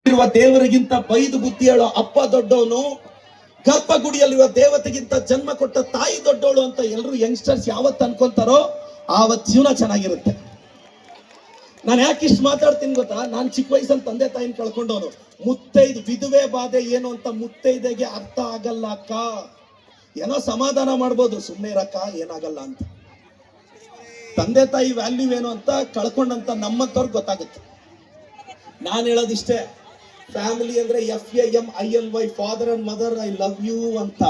ಇರುವ ದೇವರಿಗಿಂತ ಬೈದು ಬುದ್ಧಿ ಹೇಳೋ ಅಪ್ಪ ದೊಡ್ಡವನು, ಗರ್ಭಗುಡಿಯಲ್ಲಿರುವ ದೇವತೆಗಿಂತ ಜನ್ಮ ಕೊಟ್ಟ ತಾಯಿ ದೊಡ್ಡವಳು ಅಂತ ಎಲ್ಲರೂ ಯಂಗ್ಸ್ಟರ್ಸ್ ಯಾವತ್ತು ಅನ್ಕೊಂತಾರೋ ಆವತ್ತು ಜೀವನ ಚೆನ್ನಾಗಿರುತ್ತೆ. ನಾನು ಯಾಕೆ ಇಷ್ಟು ಮಾತಾಡ್ತೀನಿ ಗೊತ್ತಾ? ನಾನು ಚಿಕ್ಕ ವಯಸ್ಸಲ್ಲಿ ತಂದೆ ತಾಯಿನ ಕಳ್ಕೊಂಡವನು. ಮುತ್ತೈದು ವಿಧವೆ ಬಾಧೆ ಏನು ಅಂತ ಮುತ್ತೈದೆಗೆ ಅರ್ಥ ಆಗಲ್ಲ ಅಕ್ಕ. ಏನೋ ಸಮಾಧಾನ ಮಾಡ್ಬೋದು, ಸುಮ್ಮನೆ ಇರಕ್ಕ ಏನಾಗಲ್ಲ ಅಂತ. ತಂದೆ ತಾಯಿ ವ್ಯಾಲ್ಯೂ ಏನು ಅಂತ ಕಳ್ಕೊಂಡಂತ ನಮ್ಮಂತವ್ರಿಗೆ ಗೊತ್ತಾಗುತ್ತೆ. ನಾನು ಹೇಳೋದಿಷ್ಟೇ, ಫ್ಯಾಮಿಲಿ ಅಂದ್ರೆ FAMILY, father and mother I love you ಅಂತ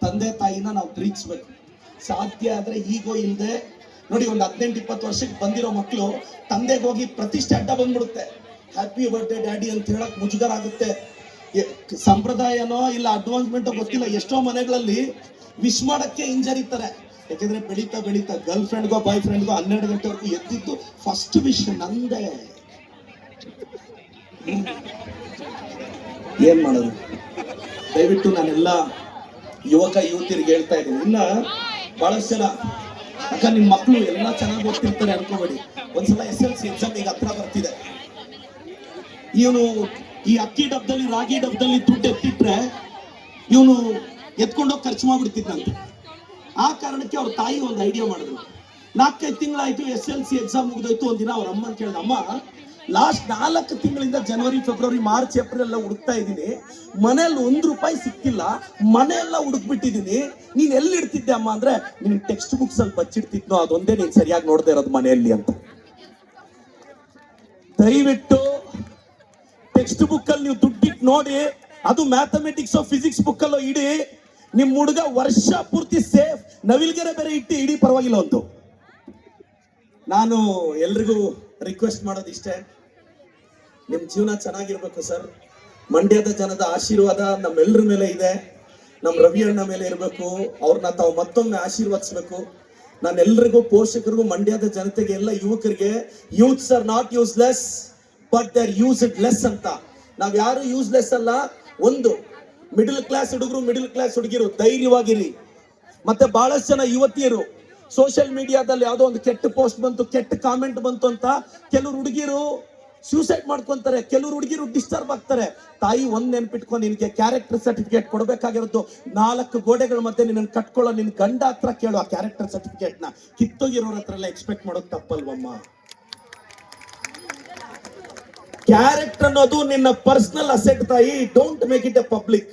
ತಂದೆ ತಾಯಿನ ನಾವು ಪ್ರೀತಿಸ್ಬೇಕು. ಸಾಧ್ಯ ಆದ್ರೆ ಈಗೋ ಇಲ್ಲದೆ ನೋಡಿ, ಒಂದು 18-20 ವರ್ಷಕ್ಕೆ ಬಂದಿರೋ ಮಕ್ಕಳು ತಂದೆಗೆ ಹೋಗಿ ಪ್ರತಿಷ್ಠೆ ಅಡ್ಡ ಬಂದ್ಬಿಡುತ್ತೆ. ಹ್ಯಾಪಿ ಬರ್ಡೇ ಡ್ಯಾಡಿ ಅಂತ ಹೇಳಕ್ ಮುಜುಗರ ಆಗುತ್ತೆ. ಸಂಪ್ರದಾಯನೋ ಇಲ್ಲ ಅಡ್ವಾನ್ಸ್ಮೆಂಟೋ ಗೊತ್ತಿಲ್ಲ, ಎಷ್ಟೋ ಮನೆಗಳಲ್ಲಿ ವಿಶ್ ಮಾಡಕ್ಕೆ ಹಿಂಜರಿತಾರೆ. ಯಾಕೆಂದ್ರೆ ಬೆಳೀತಾ ಬೆಳೀತಾ ಗರ್ಲ್ ಫ್ರೆಂಡ್ಗೋ ಬಾಯ್ ಫ್ರೆಂಡ್ಗೋ 12 ಗಂಟೆವರೆಗೂ ಎದ್ದಿದ್ದು ಫಸ್ಟ್ ವಿಶ್ ನಂದೇ. ಏನ್ ಮಾಡೋದು? ದಯವಿಟ್ಟು ನಾನೆಲ್ಲ ಯುವಕ ಯುವತಿಯರಿಗೆ ಹೇಳ್ತಾ ಇದ್ದೀನಿ, ಇನ್ನ ಬಹಳಷ್ಟು ಜನ ಅಕ್ಕ ನಿಮ್ ಮಕ್ಕಳು ಎಲ್ಲ ಚೆನ್ನಾಗಿ ಓದ್ತಿರ್ತಾರೆ ಅನ್ಕೋಬೇಡಿ. ಒಂದ್ಸಲ SLC ಎಕ್ಸಾಮ್ ಈಗ ಹತ್ರ ಬರ್ತಿದೆ. ಇವನು ಈ ಅಕ್ಕಿ ಡಬ್ಬದಲ್ಲಿ ರಾಗಿ ಡಬ್ಬದಲ್ಲಿ ದುಡ್ಡು ಎತ್ತಿಟ್ರೆ ಇವನು ಎತ್ಕೊಂಡೋಗಿ ಖರ್ಚು ಮಾಡ್ಬಿಡ್ತಿದ್ನಂತೆ. ಆ ಕಾರಣಕ್ಕೆ ಅವ್ರ ತಾಯಿ ಒಂದು ಐಡಿಯಾ ಮಾಡಿದ್ರು. 4-5 ತಿಂಗಳಾಯ್ತು, SLC ಎಕ್ಸಾಮ್ ಮುಗಿದೋಯ್ತು. ಒಂದಿನ ಅವ್ರ ಅಮ್ಮನ್ ಕೇಳಿದ, ಅಮ್ಮ ಲಾಸ್ಟ್ 4 ತಿಂಗಳಿಂದ ಜನವರಿ ಫೆಬ್ರವರಿ ಮಾರ್ಚ್ ಏಪ್ರಿಲ್ ಎಲ್ಲ ಹುಡುಕ್ತಾ ಇದ್ದೀನಿ, ಮನೆಯಲ್ಲಿ ₹1 ಸಿಕ್ತಿಲ್ಲ, ಮನೆಯೆಲ್ಲ ಹುಡುಕ್ಬಿಟ್ಟಿದ್ದೀನಿ, ನೀನ್ ಎಲ್ಲಿ ಇಡ್ತಿದ್ದೆ ಅಮ್ಮ ಅಂದ್ರೆ, ನಿನ್ ಟೆಕ್ಸ್ಟ್ ಬುಕ್ಸ್ ಅಲ್ಲಿ ಬಚ್ಚಿಡ್ತಿದ್ನೋ ಅದೊಂದೇ ನೀನ್ ಸರಿಯಾಗಿ ನೋಡದೆ ಇರೋದು ಮನೆಯಲ್ಲಿ ಅಂತ. ದಯವಿಟ್ಟು ಟೆಕ್ಸ್ಟ್ ಬುಕ್ ಅಲ್ಲಿ ನೀವು ದುಡ್ಡಿಟ್ಟು ನೋಡಿ, ಅದು ಮ್ಯಾಥಮೆಟಿಕ್ಸ್ ಫಿಸಿಕ್ಸ್ ಬುಕ್ ಅಲ್ಲೋ ಇಡಿ, ನಿಮ್ ಹುಡುಗ ವರ್ಷ ಪೂರ್ತಿ ಸೇಫ್. ನವಿಲ್ಗೆರೆ ಬೇರೆ ಇಟ್ಟು ಇಡೀ ಪರವಾಗಿಲ್ಲ ಒಂದು. ನಾನು ಎಲ್ರಿಗೂ ರಿಕ್ವೆಸ್ಟ್ ಮಾಡೋದಿಷ್ಟೇ, ನಿಮ್ ಜೀವನ ಚೆನ್ನಾಗಿರ್ಬೇಕು ಸರ್. ಮಂಡ್ಯದ ಜನದ ಆಶೀರ್ವಾದ ನಮ್ಮೆಲ್ಲರ ಮೇಲೆ ಇದೆ, ನಮ್ಮ ರವಿ ಅಣ್ಣ ಮೇಲೆ ಇರಬೇಕು. ಅವ್ರನ್ನ ತಾವು ಮತ್ತೊಮ್ಮೆ ಆಶೀರ್ವದಿಸ್ಬೇಕು. ನಾನೆಲ್ಲರಿಗೂ, ಪೋಷಕರಿಗೂ, ಮಂಡ್ಯದ ಜನತೆಗೆ, ಎಲ್ಲ ಯುವಕರಿಗೆ, youths R not useless but they are used less ಅಂತ. ನಾವ್ ಯಾರು ಯೂಸ್ಲೆಸ್ ಅಲ್ಲ. ಒಂದು ಮಿಡಲ್ ಕ್ಲಾಸ್ ಹುಡುಗರು, ಮಿಡಲ್ ಕ್ಲಾಸ್ ಹುಡುಗಿರು ಧೈರ್ಯವಾಗಿರಿ. ಮತ್ತೆ ಬಹಳಷ್ಟು ಜನ ಯುವತಿಯರು ಸೋಷಿಯಲ್ ಮೀಡಿಯಾದಲ್ಲಿ ಯಾವುದೋ ಒಂದು ಕೆಟ್ಟ ಪೋಸ್ಟ್ ಬಂತು, ಕೆಟ್ಟ ಕಾಮೆಂಟ್ ಬಂತು ಅಂತ ಕೆಲವರು ಹುಡುಗಿರು ಸೂಸೈಡ್ ಮಾಡ್ಕೊಂತಾರೆ, ಕೆಲವರು ಹುಡುಗಿರು ಡಿಸ್ಟರ್ಬ್ ಆಗ್ತಾರೆ. ತಾಯಿ ಒಂದ್ ನೆನ್ಪಿಟ್ಕೊಂಡು, ನಿನಗೆ ಕ್ಯಾರೆಕ್ಟರ್ ಸರ್ಟಿಫಿಕೇಟ್ ಕೊಡಬೇಕಾಗಿರೋದು 4 ಗೋಡೆಗಳ ಮಧ್ಯೆ ನಿನ್ನ ಕಟ್ಕೊಳ್ಳೋ ನಿನ್ ಗಂಡ ಹತ್ರ ಕೇಳು ಆ ಕ್ಯಾರೆಕ್ಟರ್ ಸರ್ಟಿಫಿಕೇಟ್ ನ. ಕಿತ್ತೋಗಿರೋರ ಹತ್ರ ಎಲ್ಲ ಎಕ್ಸ್ಪೆಕ್ಟ್ ಮಾಡೋದು ತಪ್ಪಲ್ವಮ್ಮ. ಕ್ಯಾರೆಕ್ಟರ್ ಅನ್ನೋದು ನಿನ್ನ ಪರ್ಸನಲ್ ಅಸೆಟ್ ತಾಯಿ. Don't make it a public.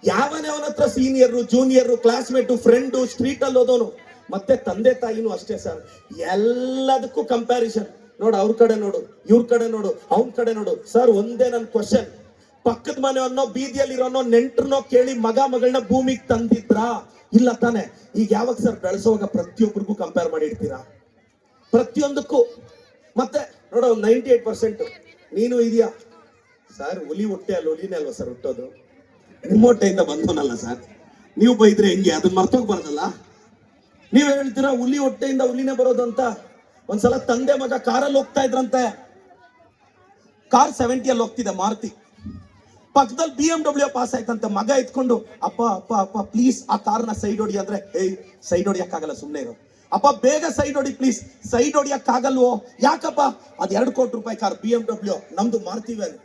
ಯಾವನೇ ಅವನ ಹತ್ರ senior, junior, classmate, friend, street ಅಲ್ಲಿ ಹೋದವನು, ಮತ್ತೆ ತಂದೆ ತಾಯಿನೂ ಅಷ್ಟೇ ಸರ್. ಎಲ್ಲದಕ್ಕೂ ಕಂಪ್ಯಾರಿಸನ್. ನೋಡು, ಅವ್ರ ಕಡೆ ನೋಡು, ಇವ್ರ ಕಡೆ ನೋಡು, ಅವನ ಕಡೆ ನೋಡು. ಸರ್ ಒಂದೇ ನನ್ ಕ್ವಶನ್, ಪಕ್ಕದ ಮನೆಯವನ್ನೋ ಬೀದಿಯಲ್ಲಿರೋನೋ ನೆಂಟ್ರನ್ನೋ ಕೇಳಿ ಮಗ ಮಗಳನ್ನ ಭೂಮಿಗೆ ತಂದಿದ್ರಾ? ಇಲ್ಲ ತಾನೆ. ಈಗ ಯಾವಾಗ ಸರ್ ಬೆಳೆಸೋವಾಗ ಪ್ರತಿಯೊಬ್ಬರಿಗೂ ಕಂಪೇರ್ ಮಾಡಿ ಇಡ್ತೀರಾ? ಪ್ರತಿಯೊಂದಕ್ಕೂ. ಮತ್ತೆ ನೋಡೋ 98% ನೀನು ಇದೆಯಾ ಸರ್? ಹುಲಿ ಹೊಟ್ಟೆ ಅಲ್ಲಿ ಹುಲಿನೇ ಅಲ್ವಾ ಸರ್ ಹುಟ್ಟೋದು? ನಿಮ್ಮ ಹೊಟ್ಟೆಯಿಂದ ಬಂದವನಲ್ಲ ಸರ್. ನೀವು ಬೈದ್ರೆ ಹೆಂಗೆ? ಅದನ್ನ ಮರ್ತೋಗ್ಬಾರ್ದಲ್ಲ. ನೀವ್ ಹೇಳ್ತೀರಾ ಹುಲಿ ಹೊಟ್ಟೆಯಿಂದ ಹುಲಿನೇ ಬರೋದು ಅಂತ. ಒಂದ್ಸಲ ತಂದೆ ಮಗ ಕಾರಲ್ಲಿ ಹೋಗ್ತಾ ಇದ್ರಂತೆ. ಕಾರ್ 70 ಹೋಗ್ತಿದೆ, ಮಾರುತಿ. ಪಕ್ಕದಲ್ಲಿ BMW ಪಾಸ್ ಆಯ್ತಂತೆ. ಮಗ ಎತ್ಕೊಂಡು, ಅಪ್ಪ ಅಪ್ಪ ಅಪ್ಪ ಪ್ಲೀಸ್ ಆ ಕಾರ್ನ ಸೈಡ್ ಹೊಡಿ ಅಂದ್ರೆ, ಏಯ್ ಸೈಡ್ ಹೊಡಿಯಕ್ಕಾಗಲ್ಲ, ಸುಮ್ಮನೆ ಇರೋ. ಅಪ್ಪ ಬೇಗ ಸೈಡ್ ಹೊಡಿ ಪ್ಲೀಸ್. ಸೈಡ್ ಹೊಡಿಯಕ್ಕಾಗಲ್ವೋ? ಯಾಕಪ್ಪ? ಅದು ₹2 ಕೋಟಿ ಕಾರ್ BMW, ನಮ್ದು ಮಾರುತಿ ವ್ಯಾನ್.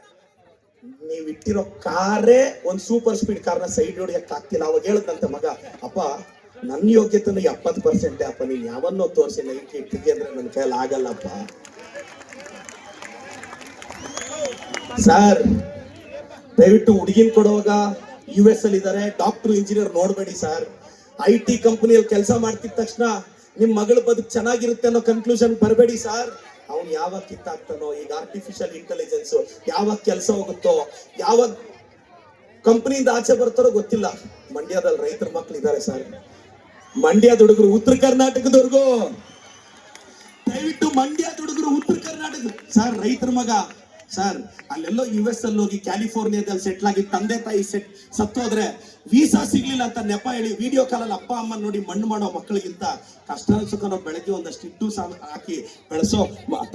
ನೀವ್ ಇಟ್ಟಿರೋ ಕಾರೇ ಒಂದು ಸೂಪರ್ ಸ್ಪೀಡ್ ಕಾರ್ನ ಸೈಡ್ ಹೊಡಿಯಕ್ ಆಗ್ತಿಲ್ಲ. ಅವಾಗ ಹೇಳದಂತೆ ಮಗ, ಅಪ್ಪ ನನ್ನ ಯೋಗ್ಯತೆನೂ 70% ಅಪ್ಪ, ನೀನ್ ಯಾವನ್ನೋ ತೋರಿಸಿ ನೈಟ್ ಇಟ್ಟಿಗೆ ಅಂದ್ರೆ ನನ್ನ ಕೈಯಲ್ಲಿ ಆಗಲ್ಲಪ್ಪ. ಸರ್ ದಯವಿಟ್ಟು ಹುಡುಗಿನ ಕೊಡುವಾಗ US ಅಲ್ಲಿ ಇದಾರೆ, ಡಾಕ್ಟರ್ ಇಂಜಿನಿಯರ್ ನೋಡ್ಬೇಡಿ ಸರ್. IT ಕಂಪನಿಯಲ್ಲಿ ಕೆಲಸ ಮಾಡ್ತಿದ ತಕ್ಷಣ ನಿಮ್ ಮಗಳ ಬದುಕು ಚೆನ್ನಾಗಿರುತ್ತೆ ಅನ್ನೋ ಕನ್ಕ್ಲೂಷನ್ ಬರಬೇಡಿ ಸರ್. ಅವ್ನು ಯಾವಾಗ ಕಿತ್ತಾಗ್ತಾನೋ, ಈಗ ಆರ್ಟಿಫಿಷಿಯಲ್ ಇಂಟೆಲಿಜೆನ್ಸ್ ಯಾವಾಗ ಕೆಲಸ ಹೋಗುತ್ತೋ, ಯಾವಾಗ ಕಂಪನಿಯಿಂದ ಆಚೆ ಬರ್ತಾರೋ ಗೊತ್ತಿಲ್ಲ. ಮಂಡ್ಯದಲ್ಲಿ ರೈತರ ಮಕ್ಳು ಇದ್ದಾರೆ ಸರ್. ಮಂಡ್ಯದ ಹುಡುಗರು, ಉತ್ತರ ಕರ್ನಾಟಕದವ್ರಿಗೂ ದಯವಿಟ್ಟು ಮಂಡ್ಯದ ಹುಡುಗರು, ಉತ್ತರ ಕರ್ನಾಟಕ ಸರ್, ರೈತರ ಮಗ ಸರ್. ಅಲ್ಲೆಲ್ಲೋ US ಅಲ್ಲಿ ಹೋಗಿ ಕ್ಯಾಲಿಫೋರ್ನಿಯಾದಲ್ಲಿ ಸೆಟ್ಲ್ ಆಗಿ ತಂದೆ ತಾಯಿ ಸತ್ತೋದ್ರೆ ವೀಸಾ ಸಿಗ್ಲಿಲ್ಲ ಅಂತ ನೆಪ ಹೇಳಿ ವಿಡಿಯೋ ಕಾಲಲ್ಲಿ ಅಪ್ಪ ಅಮ್ಮ ನೋಡಿ ಮಣ್ಣು ಮಾಡೋ ಮಕ್ಕಳಿಗಿಂತ ಕಷ್ಟ ಸುಖನೋ ಬೆಳಗ್ಗೆ ಒಂದಷ್ಟು ಇಟ್ಟು ಹಾಕಿ ಬೆಳೆಸೋ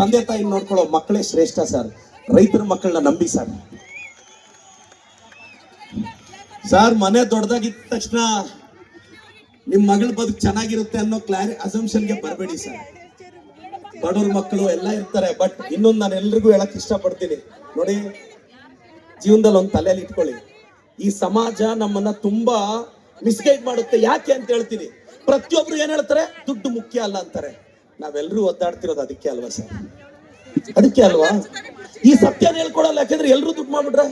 ತಂದೆ ತಾಯಿ ನೋಡ್ಕೊಳ್ಳೋ ಮಕ್ಕಳೇ ಶ್ರೇಷ್ಠ ಸರ್. ರೈತರ ಮಕ್ಕಳನ್ನ ನಂಬಿ ಸರ್. ಸರ್ ಮನೆ ದೊಡ್ಡದಾಗಿದ್ದ ತಕ್ಷಣ ನಿಮ್ ಮಗಳ ಬದುಕು ಚೆನ್ನಾಗಿರುತ್ತೆ ಅನ್ನೋ ಅಸಂಪ್ಷನ್ಗೆ ಬರಬೇಡಿ ಸರ್. ಬಡವ್ರ ಮಕ್ಕಳು ಎಲ್ಲ ಇರ್ತಾರೆ. ಬಟ್ ಇನ್ನೊಂದು ನಾನು ಎಲ್ರಿಗೂ ಹೇಳಕ್ ಇಷ್ಟಪಡ್ತೀನಿ ನೋಡಿ, ಜೀವನದಲ್ಲಿ ಒಂದು ತಲೆಯಲ್ಲಿ ಇಟ್ಕೊಳ್ಳಿ, ಈ ಸಮಾಜ ನಮ್ಮನ್ನ ತುಂಬಾ ಮಿಸ್ಗೈಡ್ ಮಾಡುತ್ತೆ. ಯಾಕೆ ಅಂತ ಹೇಳ್ತೀನಿ. ಪ್ರತಿಯೊಬ್ರು ಏನ್ ಹೇಳ್ತಾರೆ, ದುಡ್ಡು ಮುಖ್ಯ ಅಲ್ಲ ಅಂತಾರೆ. ನಾವೆಲ್ಲರೂ ಒದ್ದಾಡ್ತಿರೋದು ಅದಕ್ಕೆ ಅಲ್ವಾ ಸರ್? ಅದಕ್ಕೆ ಅಲ್ವಾ ಈ ಸತ್ಯನ ಹೇಳ್ಕೊಡಲ್ಲ. ಯಾಕಂದ್ರೆ ಎಲ್ರು ದುಡ್ಡು ಮಾಡ್ಬಿಟ್ರೆ,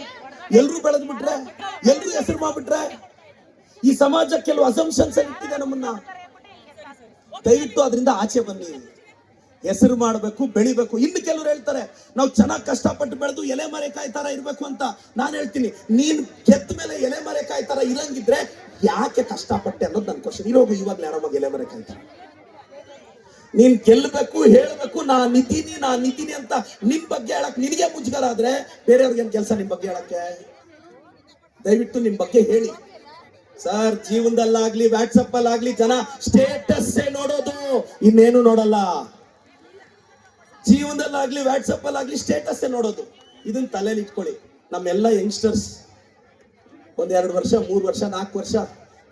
ಎಲ್ರು ಬೆಳೆದ್ ಬಿಟ್ರೆ, ಎಲ್ರು ಹೆಸರು ಮಾಡ್ಬಿಟ್ರೆ, ಈ ಸಮಾಜ ಕೆಲವು ಅಸಂಪ್ಷನ್ಸ್ ಇಟ್ಟಿದೆ ನಮ್ಮನ್ನ. ದಯವಿಟ್ಟು ಅದರಿಂದ ಆಚೆ ಬನ್ನಿ, ಹೆಸರು ಮಾಡಬೇಕು, ಬೆಳಿಬೇಕು. ಇನ್ನು ಕೆಲವರು ಹೇಳ್ತಾರೆ ನಾವು ಚೆನ್ನಾಗಿ ಕಷ್ಟಪಟ್ಟು ಬೆಳೆದು ಎಲೆ ಮರೆಕಾಯಿ ತರ ಇರ್ಬೇಕು ಅಂತ. ನಾನು ಹೇಳ್ತೀನಿ, ನೀನ್ ಗೆದ್ದ ಮೇಲೆ ಎಲೆ ಮರೆಕಾಯಿ ತರ ಇರಂಗಿದ್ರೆ ಯಾಕೆ ಕಷ್ಟಪಟ್ಟೆ ಅನ್ನೋದು ನನ್ನ ಕ್ವಶನ್. ಇರೋಗು ಇವಾಗ್ಲೇ ಆರಾಮಾಗಿ ಎಲೆ ಮರೆಕಾಯಿ ತರ. ನೀನ್ ಗೆಲ್ಲಬೇಕು, ಹೇಳ್ಬೇಕು, ನಾನ್ ನಿಂತೀನಿ ಅಂತ ನಿನ್ ಬಗ್ಗೆ ಹೇಳಕ್ ನಿನಗೆ ಮುಜುಗರ ಆದ್ರೆ ಬೇರೆಯವ್ರಿಗೆ ಏನ್ ಕೆಲಸ ನಿಮ್ ಬಗ್ಗೆ ಹೇಳಕ್ಕೆ? ದಯವಿಟ್ಟು ನಿಮ್ ಬಗ್ಗೆ ಹೇಳಿ ಸರ್. ಜೀವನದಲ್ಲಾಗ್ಲಿ ವಾಟ್ಸಪ್ ಅಲ್ಲಾಗ್ಲಿ ಜನ ಸ್ಟೇಟಸ್ ನೋಡೋದು, ಇನ್ನೇನು ನೋಡಲ್ಲ. ಜೀವನದಲ್ಲಾಗ್ಲಿ ವಾಟ್ಸಪ್ ಅಲ್ಲಾಗ್ಲಿ ಸ್ಟೇಟಸ್ ನೋಡೋದು. ಇದನ್ನ ತಲೆಯಲ್ಲಿ ಇಟ್ಕೊಳ್ಳಿ. ನಮ್ಮೆಲ್ಲ ಯಂಗ್ಸ್ಟರ್ಸ್ ಒಂದ್ 2 ವರ್ಷ 3 ವರ್ಷ 4 ವರ್ಷ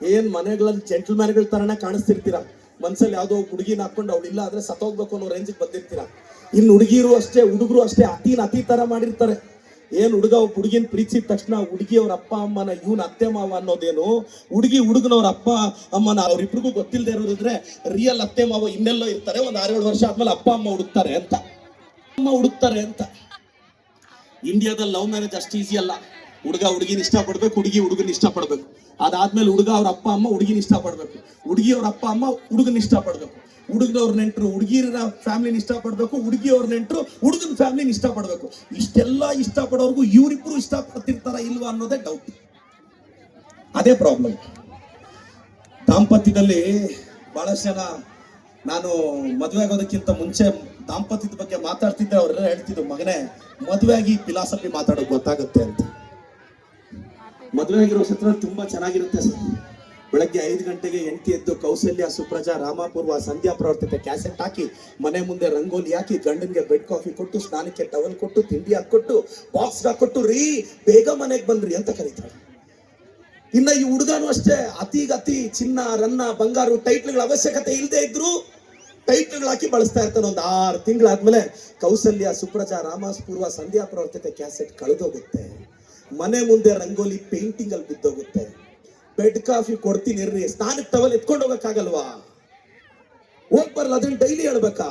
ಏನ್ ಮನೆಗಳಲ್ಲಿ ಜೆಂಟಲ್ಮ್ಯಾನ್ಗಳ ತರನೇ ಕಾಣಿಸ್ತಿರ್ತೀರಾ. ಮನ್ಸಲ್ಲಿ ಯಾವ್ದೋ ಹುಡುಗಿನ ಹಾಕೊಂಡು ಅವಳಿಲ್ಲ ಆದ್ರೆ ಸತ್ತೋಗ್ಬೇಕು ಅನ್ನೋ ರೇಂಜಿಗೆ ಬಂದಿರ್ತೀರಾ. ಇನ್ನು ಹುಡುಗಿರು ಅಷ್ಟೇ, ಹುಡುಗರು ಅಷ್ಟೇ, ಅತಿ ತರ ಮಾಡಿರ್ತಾರೆ. ಏನ್ ಹುಡುಗ ಹುಡುಗಿನ ಪ್ರೀತಿಸಿದ ತಕ್ಷಣ ಹುಡುಗಿ ಅವ್ರ ಅಪ್ಪ ಅಮ್ಮನ ಇವನ್ ಅತ್ತೆ ಮಾವ ಅನ್ನೋದೇನು, ಹುಡುಗನವ್ರ ಅಪ್ಪ ಅಮ್ಮನ ಅವ್ರಿಬ್ರಿಗೂ ಗೊತ್ತಿಲ್ಲದೆ ಇರೋರಿದ್ರೆ ರಿಯಲ್ ಅತ್ತೆ ಮಾವ ಇನ್ನೆಲ್ಲೋ ಇರ್ತಾರೆ. ಒಂದ್ 6-7 ವರ್ಷ ಆದ್ಮೇಲೆ ಅಪ್ಪ ಅಮ್ಮ ಹುಡುಕ್ತಾರೆ ಅಂತ. ಇಂಡಿಯಾದಲ್ಲಿ ಲವ್ ಮ್ಯಾರೇಜ್ ಅಷ್ಟು ಈಸಿ ಅಲ್ಲ. ಹುಡುಗ ಹುಡುಗಿನ ಇಷ್ಟ ಪಡ್ಬೇಕು, ಹುಡುಗಿ ಹುಡುಗನ ಇಷ್ಟ ಪಡ್ಬೇಕು. ಅದಾದ್ಮೇಲೆ ಹುಡುಗ ಅವ್ರ ಅಪ್ಪ ಅಮ್ಮ ಹುಡುಗಿನ ಇಷ್ಟ ಪಡ್ಬೇಕು, ಹುಡುಗಿ ಅವ್ರ ಅಪ್ಪ ಅಮ್ಮ ಹುಡುಗನ ಇಷ್ಟ ಪಡ್ಬೇಕು, ಹುಡುಗನವ್ರ ನೆಂಟರು ಹುಡುಗಿರ ಫ್ಯಾಮಿಲಿನ ಇಷ್ಟ ಪಡ್ಬೇಕು, ಹುಡುಗಿಯವ್ರ ನೆಂಟರು ಹುಡುಗನ ಫ್ಯಾಮಿಲಿನ ಇಷ್ಟ ಪಡ್ಬೇಕು. ಇಷ್ಟೆಲ್ಲ ಇಷ್ಟ ಪಡೋರ್ಗು ಇವ್ರಿಬ್ರು ಇಷ್ಟ ಪಡ್ತಿರ್ತಾರ ಇಲ್ವಾ ಅನ್ನೋದೇ ಡೌಟ್. ಅದೇ ಪ್ರಾಬ್ಲಮ್. ದಾಂಪತ್ಯದಲ್ಲಿ ಬಹಳಷ್ಟು ಜನ, ನಾನು ಮದುವೆ ಆಗೋದಕ್ಕಿಂತ ಮುಂಚೆ ದಾಂಪತ್ಯದ ಬಗ್ಗೆ ಮಾತಾಡ್ತಿದ್ದೆ. ಅವರೆಲ್ಲ ಹೇಳ್ತಿದ್ರು, ಮಗನೇ ಮದುವೆ ಆಗಿ ಫಿಲಾಸಫಿ ಮಾತಾಡೋದು ಗೊತ್ತಾಗುತ್ತೆ ಅಂತ. ಮದುವೆ ಆಗಿರೋ ಸತ್ರ ತುಂಬಾ ಚೆನ್ನಾಗಿರುತ್ತೆ ಸರ್. ಬೆಳಗ್ಗೆ 5 ಗಂಟೆಗೆ ಹೆಂಡತಿ ಎದ್ದು ಕೌಸಲ್ಯ, ಸುಪ್ರಜಾ, ರಾಮಪೂರ್ವ, ಸಂಧ್ಯಾ ಪ್ರವರ್ತಿತ ಕ್ಯಾಸೆಟ್ ಹಾಕಿ, ಮನೆ ಮುಂದೆ ರಂಗೋಲಿ ಹಾಕಿ, ಗಂಡನ್ಗೆ ಬೆಡ್ ಕಾಫಿ ಕೊಟ್ಟು, ಸ್ನಾನಕ್ಕೆ ಟವಲ್ ಕೊಟ್ಟು, ತಿಂಡಿ ಹಾಕೊಟ್ಟು, ಬಾಕ್ಸ್ ಹಾಕೊಟ್ಟು, ರೀ ಬೇಗ ಮನೆಗೆ ಬಂದ್ರಿ ಅಂತ ಕರೀತಾರೆ. ಇನ್ನ ಈ ಹುಡುಗನು ಅಷ್ಟೇ, ಅತಿ ಚಿನ್ನ, ರನ್ನ, ಬಂಗಾರು, ಟೈಟ್ಲ್ಗಳ ಅವಶ್ಯಕತೆ ಇಲ್ಲದೆ ಇದ್ರು ಟೈಟ್ಲ್ಗಳು ಹಾಕಿ ಬಳಸ್ತಾ ಇರ್ತಾನೆ. ಒಂದು 6 ತಿಂಗಳಾದ್ಮೇಲೆ ಕೌಸಲ್ಯ, ಸುಪ್ರಜಾ, ರಾಮಪೂರ್ವ, ಸಂಧ್ಯಾ ಪ್ರವರ್ತಿತ ಕ್ಯಾಸೆಟ್ ಕಳೆದೋಗುತ್ತೆ. ಮನೆ ಮುಂದೆ ರಂಗೋಲಿ ಪೇಂಟಿಂಗ್ ಅಲ್ಲಿ ಬಿದ್ದೋಗುತ್ತೆ. ಬೆಡ್ ಕಾಫಿ ಕೊಡ್ತೀನಿ ಇರ್ರಿ, ಸ್ನಾನಕ್ಕೆ ಟವಲ್ ಎತ್ಕೊಂಡು ಹೋಗಕ್ಕಾಗಲ್ವಾ? ಹೋಗ್ ಬರಲ್ಲ, ಅದನ್ನ ಡೈಲಿ ಹೇಳ್ಬೇಕಾ?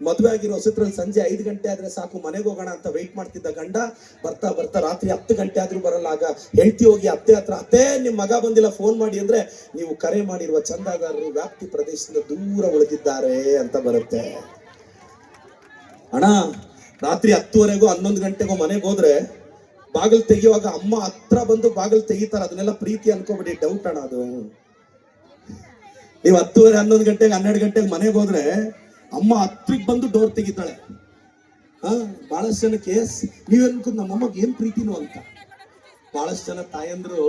ಮದುವೆ ಆಗಿರೋ ಹೊಸತ್ರಲ್ಲಿ ಸಂಜೆ 5 ಗಂಟೆ ಆದ್ರೆ ಸಾಕು ಮನೆಗೆ ಹೋಗೋಣ ಅಂತ ವೆಯ್ಟ್ ಮಾಡ್ತಿದ್ದ ಗಂಡ ಬರ್ತಾ ರಾತ್ರಿ 10 ಗಂಟೆ ಆದ್ರೂ ಬರಲ್ಲ. ಆಗ ಹೆಂಡತಿ ಹೋಗಿ ಅತ್ತೆ ಹತ್ರ, ಅತ್ತೆ ನಿಮ್ ಮಗ ಬಂದಿಲ್ಲ ಫೋನ್ ಮಾಡಿ ಅಂದ್ರೆ, ನೀವು ಕರೆ ಮಾಡಿರುವ ಚಂದಾದಾರರು ವ್ಯಾಪ್ತಿ ಪ್ರದೇಶದಿಂದ ದೂರ ಉಳಿದಿದ್ದಾರೆ ಅಂತ ಬರುತ್ತೆ. ಅಣ್ಣ ರಾತ್ರಿ 10:30ಗೋ 11 ಗಂಟೆಗೋ ಮನೆಗೆ ಹೋದ್ರೆ ಬಾಗಿಲು ತೆಗಿಯುವಾಗ ಅಮ್ಮ ಹತ್ರ ಬಂದು ಬಾಗಿಲು ತೆಗಿತಾರ. ಅದನ್ನೆಲ್ಲ ಪ್ರೀತಿ ಅನ್ಕೋಬಿಡಿ, ಡೌಟ್ ಅಣ್ಣ ಅದು. ನೀವು 10:30, 11 ಗಂಟೆಗೆ 12 ಗಂಟೆಗೆ ಮನೆಗೆ ಹೋದ್ರೆ ಅಮ್ಮ ಹತ್ರಕ್ಕೆ ಬಂದು ಡೋರ್ ತೆಗಿತಾಳೆ. ಬಹಳಷ್ಟು ಜನಕ್ಕೆ ನೀವ್ ಅನ್ಕೊಂಡು ನಮ್ಮಮ್ಮಗೆ ಏನ್ ಪ್ರೀತಿನೋ ಅಂತ. ಬಹಳಷ್ಟು ಜನ ತಾಯಂದ್ರು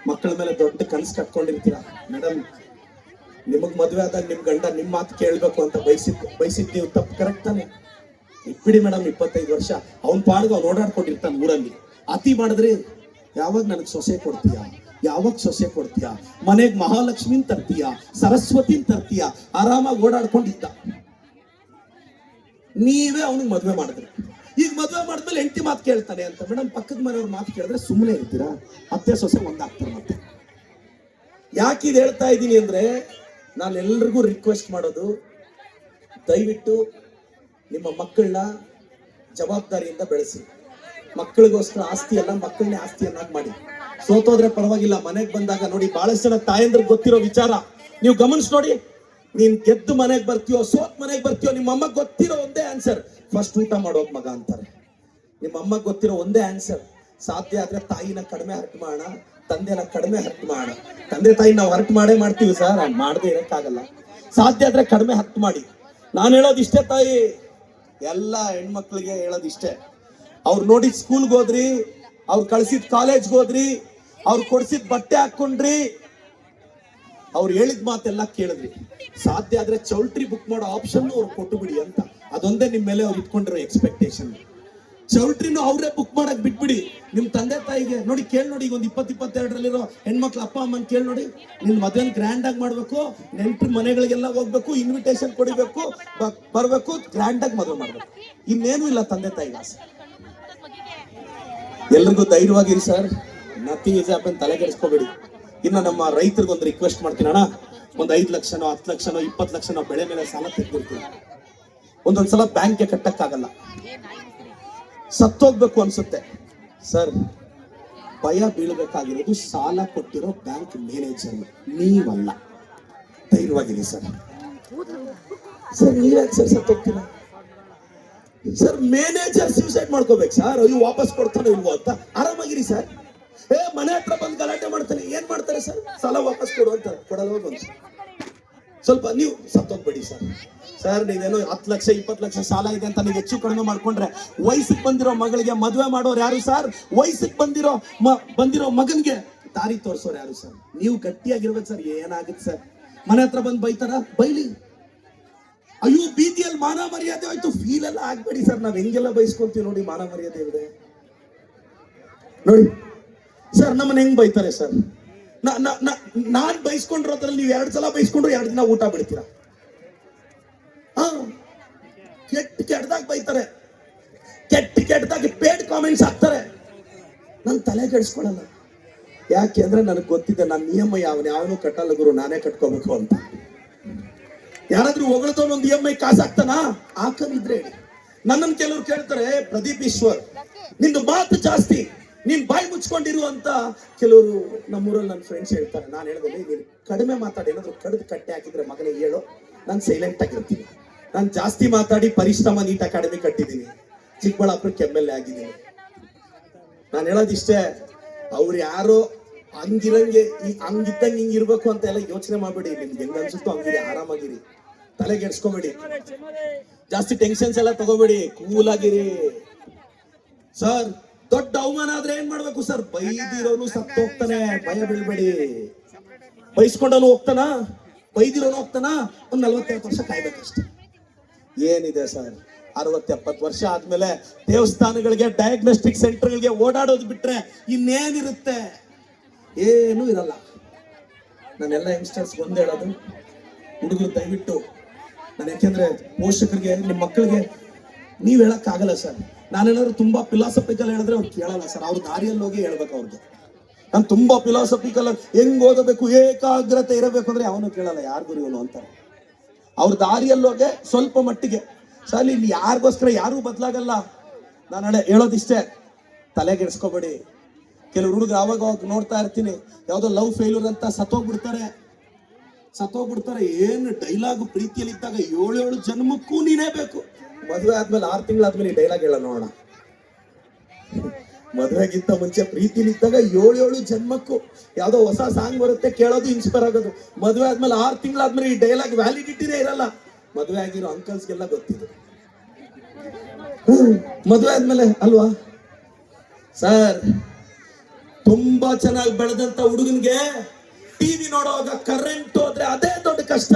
ಮಕ್ಕಳ ಮೇಲೆ ದೊಡ್ಡ ಕನಸು ಕಟ್ಕೊಂಡಿರ್ತೀರ. ಮೇಡಮ್ ನಿಮಗ್ ಮದ್ವೆ ಆದಾಗ ನಿಮ್ ಗಂಡ ನಿಮ್ ಮಾತು ಕೇಳ್ಬೇಕು ಅಂತ ಬಯಸಿದ್ ನೀವು ತಪ್ಪು, ಕರೆಕ್ಟ್ ತಾನೆ? ಇಟ್ಬಿಡಿ ಮೇಡಮ್, 25 ವರ್ಷ ಅವ್ನ ಪಾಡ್ಗೆ ಅವ್ನು ಓಡಾಡ್ಕೊಂಡಿರ್ತಾನೆ ಊರಲ್ಲಿ. ಅತಿ ಮಾಡಿದ್ರಿ, ಯಾವಾಗ ನನಗೆ ಸೊಸೆ ಕೊಡ್ತೀಯ, ಮನೆಗೆ ಮಹಾಲಕ್ಷ್ಮಿನ್ ತರ್ತೀಯ, ಸರಸ್ವತಿನ್ ತರ್ತೀಯ, ಆರಾಮಾಗಿ ಓಡಾಡ್ಕೊಂಡಿದ್ದ. ನೀವೇ ಅವನಿಗೆ ಮದ್ವೆ ಮಾಡಿದ್ರಿ. ಈಗ ಮದ್ವೆ ಮಾಡಿದ್ಮೇಲೆ ಹೆಂಡತಿ ಮಾತು ಕೇಳ್ತಾನೆ ಅಂತ. ಮೇಡಮ್ ಪಕ್ಕದ ಮನೆಯವ್ರ ಮಾತು ಕೇಳಿದ್ರೆ ಸುಮ್ಮನೆ ಇರ್ತೀರಾ? ಅತ್ತೆ ಸೊಸೆ ಒಂದಾಗ್ತಾರೆ. ಮತ್ತೆ ಯಾಕೆ ಇದು ಹೇಳ್ತಾ ಇದ್ದೀನಿ ಅಂದ್ರೆ, ನಾನು ಎಲ್ರಿಗೂ ರಿಕ್ವೆಸ್ಟ್ ಮಾಡೋದು, ದಯವಿಟ್ಟು ನಿಮ್ಮ ಮಕ್ಕಳನ್ನ ಜವಾಬ್ದಾರಿಯಿಂದ ಬೆಳೆಸಿ. ಮಕ್ಕಳಿಗೋಸ್ಕರ ಆಸ್ತಿ ಅಲ್ಲ, ಮಕ್ಕಳನ್ನೇ ಆಸ್ತಿಯನ್ನಾಗಿ ಮಾಡಿ. ಸೋತೋದ್ರೆ ಪರವಾಗಿಲ್ಲ, ಮನೆಗೆ ಬಂದಾಗ ನೋಡಿ, ಬಹಳಷ್ಟು ಜನ ತಾಯಂದ್ರಿಗೆ ಗೊತ್ತಿರೋ ವಿಚಾರ ನೀವು ಗಮನಿಸಿ ನೋಡಿ. ನೀನ್ ಗೆದ್ದು ಮನೆಗೆ ಬರ್ತೀಯೋ, ಸೋತ್ ಮನೆಗೆ ಬರ್ತೀಯೋ, ನಿಮ್ಮ ಅಮ್ಮಗ್ ಗೊತ್ತಿರೋ ಒಂದೇ ಆನ್ಸರ್, ಫಸ್ಟ್ ಊಟ ಮಾಡೋಕ್ ಮಗ ಅಂತಾರೆ. ನಿಮ್ಮ ಅಮ್ಮಗ್ ಗೊತ್ತಿರೋ ಒಂದೇ ಆನ್ಸರ್, ಸಾಧ್ಯ ಆದ್ರೆ ತಾಯಿನ ಕಡಿಮೆ ಹರ್ಟ್ ಮಾಡೋಣ, ತಂದೆನ ಕಡಿಮೆ ಹರ್ಟ್ ಮಾಡೋಣ. ತಂದೆ ತಾಯಿ ನಾವು ಹರ್ಟ್ ಮಾಡ್ತೀವಿ ಸರ್, ಮಾಡದೆ ಇರಕ್ಕಾಗಲ್ಲ. ಸಾಧ್ಯ ಆದ್ರೆ ಕಡಿಮೆ ಹರ್ಟ್ ಮಾಡಿ. ನಾನು ಹೇಳೋದು ಇಷ್ಟೇ ತಾಯಿ, ಎಲ್ಲ ಹೆಣ್ಮಕ್ಳಿಗೆ ಹೇಳೋದು ಇಷ್ಟೇ. ಅವ್ರು ನೋಡಿ ಸ್ಕೂಲ್ಗೆ ಹೋದ್ರಿ, ಅವ್ರು ಕಳ್ಸಿದ್ ಕಾಲೇಜ್ಗೆ ಹೋದ್ರಿ, ಅವ್ರು ಕೊಡ್ಸಿದ್ ಬಟ್ಟೆ ಹಾಕೊಂಡ್ರಿ, ಅವ್ರು ಹೇಳಿದ ಮಾತೆಲ್ಲ ಕೇಳಿದ್ರಿ. ಸಾಧ್ಯ ಆದ್ರೆ ಚೌಲ್ಟ್ರಿ ಬುಕ್ ಮಾಡೋ ಆಪ್ಷನ್ ಅವ್ರು ಕೊಟ್ಟು ಬಿಡಿ ಅಂತ. ಅದೊಂದೇ ನಿಮ್ ಮೇಲೆ ಅವ್ರು ಇಟ್ಕೊಂಡಿರೋ ಎಕ್ಸ್ಪೆಕ್ಟೇಷನ್. ಚೌಲ್ಟ್ರಿನೂ ಅವರೇ ಬುಕ್ ಮಾಡಕ್ ಬಿಟ್ಬಿಡಿ. ನಿಮ್ ತಂದೆ ತಾಯಿಗೆ ನೋಡಿ, ಕೇಳಿ ನೋಡಿ, ಈಗ ಒಂದು 20-22ರಲ್ಲಿರೋ ಹೆಣ್ಮಕ್ಳು ಅಪ್ಪ ಅಮ್ಮನ್ ಕೇಳಿ ನೋಡಿ, ನಿನ್ ಮದ್ವೆ ಗ್ರ್ಯಾಂಡ್ ಆಗಿ ಮಾಡ್ಬೇಕು, ನೆಂಟ್ರ ಮನೆಗಳಿಗೆಲ್ಲ ಹೋಗ್ಬೇಕು, ಇನ್ವಿಟೇಷನ್ ಕೊಡಿಬೇಕು, ಬರ್ಬೇಕು, ಗ್ರ್ಯಾಂಡ್ ಆಗಿ ಮದುವೆ ಮಾಡ್ಬೇಕು. ಇನ್ನೇನು ಇಲ್ಲ ತಂದೆ ತಾಯಿಗೆ ಆಸೆ. ಎಲ್ರಿಗೂ ಧೈರ್ಯವಾಗಿರಿ ಸರ್, ನಥಿಂಗ್ ಇಸ್ ಹ್ಯಾಪನ್, ತಲೆ ಕೆಡಿಸ್ಕೋಬೇಡಿ. ಇನ್ನು ನಮ್ಮ ರೈತರಿಗೊಂದು ರಿಕ್ವೆಸ್ಟ್ ಮಾಡ್ತೀನಿ ಅಣ್ಣ, ಒಂದು 5 ಲಕ್ಷನೋ 10 ಲಕ್ಷನೋ 20 ಲಕ್ಷನೋ ಬೆಳೆ ಮೇಲೆ ಸಾಲ ತೆಗೆದಿರ್ತೀವಿ. ಒಂದೊಂದ್ಸಲ ಬ್ಯಾಂಕ್ಗೆ ಕಟ್ಟಕ್ಕಾಗಲ್ಲ, ಸತ್ತೋಗ್ಬೇಕು ಅನ್ಸುತ್ತೆ ಸರ್. ಭಯ ಬೀಳ್ಬೇಕಾಗಿರೋದು ಸಾಲ ಕೊಟ್ಟಿರೋ ಬ್ಯಾಂಕ್ ಮ್ಯಾನೇಜರ್, ನೀವಲ್ಲ. ಧೈರ್ಯವಾಗಿರಿ ಸರ್. ಸರ್ ನೀವ್ಯಾಕೆ ಸರ್ ಸತ್ತೋಗ್ತೀರಾ ಸರ್? ಮ್ಯಾನೇಜರ್ ಸೂಸೈಡ್ ಮಾಡ್ಕೋಬೇಕು ಸರ್, ಅಯ್ಯೋ ವಾಪಸ್ ಕೊಡ್ತಾನೆ ಇಲ್ವೋ ಅಂತ. ಆರಾಮಾಗಿರಿ ಸರ್. ಮನೆ ಹತ್ರ ಬಂದು ಗಲಾಟೆ ಮಾಡ್ತಾನೆ, ಏನ್ ಮಾಡ್ತಾರೆ ಸರ್? ಸಾಲ ವಾಪಸ್ ಕೊಡು ಅಂತ ಕೊಡಲ್ವ ಬಂದು. ಸ್ವಲ್ಪ ನೀವು ಸತ್ತೋಗ್ಬೇಡಿ ಸರ್. ಸರ್ ನೀವೇನೋ 10 ಲಕ್ಷ 20 ಲಕ್ಷ ಸಾಲ ಇದೆ ಅಂತ ನೀವು ಹೆಚ್ಚು ಕಡಿಮೆ ಮಾಡ್ಕೊಂಡ್ರೆ, ವಯಸ್ಸಿಗೆ ಬಂದಿರೋ ಮಗಳಿಗೆ ಮದುವೆ ಮಾಡೋರು ಯಾರು ಸರ್? ವಯಸ್ಸಿಗೆ ಬಂದಿರೋ ಮಗನ್ಗೆ ದಾರಿ ತೋರಿಸೋರು ಯಾರು ಸರ್? ನೀವು ಗಟ್ಟಿಯಾಗಿರ್ಬೇಕು ಸರ್. ಏನಾಗುತ್ತೆ ಸರ್? ಮನೆ ಹತ್ರ ಬಂದು ಬೈತಾರ, ಬೈಲಿ. ಅಯ್ಯೋ ಬೀದಿಯಲ್ಲಿ ಮಾನ ಮರ್ಯಾದೆ ಆಯ್ತು, ಫೀಲ್ ಎಲ್ಲ ಆಗ್ಬೇಡಿ ಸರ್. ನಾವ್ ಹೆಂಗೆಲ್ಲ ಬೈಸ್ಕೊಂತೀವಿ ನೋಡಿ, ಮಾನ ಮರ್ಯಾದೆ ಇದೆ ನೋಡಿ ಸರ್. ನಮ್ಮನ್ನ ಹೆಂಗ್ ಬೈತಾರೆ ಸರ್? ನಾನ್ ಬೈಸ್ಕೊಂಡಿರೋದ್ರಲ್ಲಿ ನೀವು 2 ಸಲ ಬೈಸ್ಕೊಂಡ್ರು 2 ದಿನ ಊಟ ಬಿಡ್ತೀರಾ? ಕೆಟ್ಟದಾಗ ಬೈತಾರೆ, ಕೆಟ್ಟದಾಗಿ ಪೇಡ್ ಕಾಮೆಂಟ್ಸ್ ಹಾಕ್ತಾರೆ. ನನ್ ತಲೆ ಕೆಡಿಸ್ಕೊಳಲ್ಲ. ಯಾಕೆ ಅಂದ್ರೆ ನನಗೆ ಗೊತ್ತಿದೆ ನನ್ನ ನಿಯಮ ಯಾವನು ಕಟ್ಟಲ್ಲ ಗುರು, ನಾನೇ ಕಟ್ಕೋಬೇಕು ಅಂತ. ಯಾರಾದ್ರೂ ಹೊಗಳತವನು ಒಂದು EMI ಕಾಸು ಹಾಕ್ತಾನ? ಹಾಕಂಗಿದ್ರೆ ಹೇಳಿ. ನನ್ನನ್ನು ಕೆಲವ್ರು ಕೇಳ್ತಾರೆ, ಪ್ರದೀಪ್ ಈಶ್ವರ್ ನಿಂದು ಮಾತು ಜಾಸ್ತಿ, ನೀನ್ ಬಾಯಿ ಮುಚ್ಕೊಂಡಿರು ಅಂತ ಕೆಲವರು ನಮ್ಮೂರಲ್ಲಿ ನನ್ನ ಫ್ರೆಂಡ್ಸ್ ಹೇಳ್ತಾರೆ. ನಾನು ಹೇಳಿದ್ರೆ, ನೀನು ಕಡಿಮೆ ಮಾತಾಡಿ, ಏನಾದ್ರು ಕಡಿದು ಕಟ್ಟೆ ಹಾಕಿದ್ರೆ ಮಗನೇ ಹೇಳು, ನಾನು ಸೈಲೆಂಟ್ ಆಗಿರ್ತೀನಿ. ನಾನು ಜಾಸ್ತಿ ಮಾತಾಡಿ ಪರಿಶ್ರಮ ನೀಟ್ ಅಕಾಡೆಮಿ ಕಟ್ಟಿದ್ದೀನಿ, ಚಿಕ್ಕಬಳ್ಳಾಪುರಕ್ಕೆ MLA ಆಗಿದ್ದೀನಿ. ನಾನು ಹೇಳೋದಿಷ್ಟೇ, ಅವ್ರು ಯಾರೋ ಹಂಗಿರಂಗೆ ಹಂಗಿದ್ದಂಗೆ ಹಿಂಗಿರ್ಬೇಕು ಅಂತ ಎಲ್ಲ ಯೋಚನೆ ಮಾಡ್ಬೇಡಿ. ನಿಮ್ಗೆ ಹೆಂಗ್ ಅನ್ಸುತ್ತೋ ಹಂಗಿರಿ, ಆರಾಮಾಗಿರಿ, ತಲೆಗೆಡ್ಸ್ಕೊಬೇಡಿ, ಜಾಸ್ತಿ ಟೆನ್ಷನ್ಸ್ ಎಲ್ಲ ತಗೋಬೇಡಿ, ಕೂಲ್ ಆಗಿರಿ ಸರ್. ದೊಡ್ಡ ಅವಮಾನ ಆದ್ರೆ ಏನ್ ಮಾಡ್ಬೇಕು ಸರ್? ಬೈದಿರೋನು ಸತ್ತೋಗ್ತಾನೆ, ಭಯ ಬೀಳ್ಬೇಡಿ. ಬೈಸ್ಕೊಂಡವನು ಹೋಗ್ತಾನ, ಬೈದಿರೋನು ಹೋಗ್ತಾನ. ಒಂದ್ 40-50 ವರ್ಷ ಕಾಯ್ಬೇಕಷ್ಟೆ. ಏನಿದೆ ಸರ್, 60-70 ವರ್ಷ ಆದ್ಮೇಲೆ ದೇವಸ್ಥಾನಗಳಿಗೆ, ಡಯಾಗ್ನೋಸ್ಟಿಕ್ ಸೆಂಟರ್ಗಳಿಗೆ ಓಡಾಡೋದು ಬಿಟ್ರೆ ಇನ್ನೇನಿರುತ್ತೆ? ಏನೂ ಇರಲ್ಲ. ನಾನೆಲ್ಲ ಯಂಗ್ಸ್ಟರ್ಸ್ ಒಂದ್ ಹೇಳೋದು, ಹುಡುಗರು ದಯವಿಟ್ಟು, ನಾನು ಯಾಕೆಂದ್ರೆ ಪೋಷಕರಿಗೆ, ನಿಮ್ಮ ಮಕ್ಕಳಿಗೆ ನೀವ್ ಹೇಳಕ್ ಆಗಲ್ಲ ಸರ್. ನಾನೇನಾದ್ರು ತುಂಬಾ ಫಿಲಾಸಫಿಕಲ್ ಹೇಳಿದ್ರೆ ಅವ್ರು ಕೇಳಲ್ಲ ಸರ್. ಅವ್ರ ದಾರಿಯಲ್ಲಿ ಹೋಗಿ ಹೇಳ್ಬೇಕು ಅವ್ರಿಗೆ. ನಾನು ತುಂಬಾ ಫಿಲಾಸಫಿಕಲ್ ಹೆಂಗ್ ಓದಬೇಕು, ಏಕಾಗ್ರತೆ ಇರಬೇಕು ಅಂದ್ರೆ ಅವನು ಕೇಳಲ್ಲ, ಯಾರು ಗುರು ಇವನು ಅಂತಾರೆ. ಅವ್ರ ದಾರಿಯಲ್ಲಿ ಹೋಗಿ ಸ್ವಲ್ಪ ಮಟ್ಟಿಗೆ ಸರ್. ಇಲ್ಲಿ ಯಾರಿಗೋಸ್ಕರ ಯಾರು ಬದಲಾಗಲ್ಲ. ನಾನು ಹೇಳೋದಿಷ್ಟೇ, ತಲೆಗೆಡ್ಸ್ಕೊಬೇಡಿ. ಕೆಲವು ಹುಡುಗರು ಅವಾಗ ನೋಡ್ತಾ ಇರ್ತೀನಿ, ಯಾವ್ದೋ ಲವ್ ಫೇಲ್ಯೂರ್ ಅಂತ ಸತ್ತೋಗ್ಬಿಡ್ತಾರೆ. ಏನು ಡೈಲಾಗ್, ಪ್ರೀತಿಯಲ್ಲಿ ಇದ್ದಾಗ 7 ಜನ್ಮಕ್ಕೂ ನೀನೇ ಬೇಕು. ಮದುವೆ ಆದ್ಮೇಲೆ 6 ತಿಂಗಳಾದ್ಮೇಲೆ ಈ ಡೈಲಾಗ್ ಹೇಳ ನೋಡೋಣ. ಮದುವೆಗಿಂತ ಮುಂಚೆ ಪ್ರೀತಿಲಿ ಇದ್ದಾಗ 7 ಜನ್ಮಕ್ಕೂ ಯಾವ್ದೋ ಹೊಸ ಸಾಂಗ್ ಬರುತ್ತೆ, ಕೇಳೋದು, ಇನ್ಸ್ಪೈರ್ ಆಗೋದು. ಮದುವೆ ಆದ್ಮೇಲೆ 6 ತಿಂಗಳಾದ್ಮೇಲೆ ಈ ಡೈಲಾಗ್ ವ್ಯಾಲಿಡಿಟಿನೇ ಇರಲ್ಲ. ಮದುವೆ ಆಗಿರೋ ಅಂಕಲ್ಸ್ಗೆಲ್ಲ ಗೊತ್ತಿದೆ. ಮದುವೆ ಆದ್ಮೇಲೆ ಅಲ್ವಾ ಸರ್? ತುಂಬಾ ಚೆನ್ನಾಗಿ ಬೆಳೆದಂತ ಹುಡುಗನ್ಗೆ ಟಿವಿ ನೋಡುವಾಗ ಕರೆಂಟ್ ಹೋದ್ರೆ ಅದೇ ದೊಡ್ಡ ಕಷ್ಟ,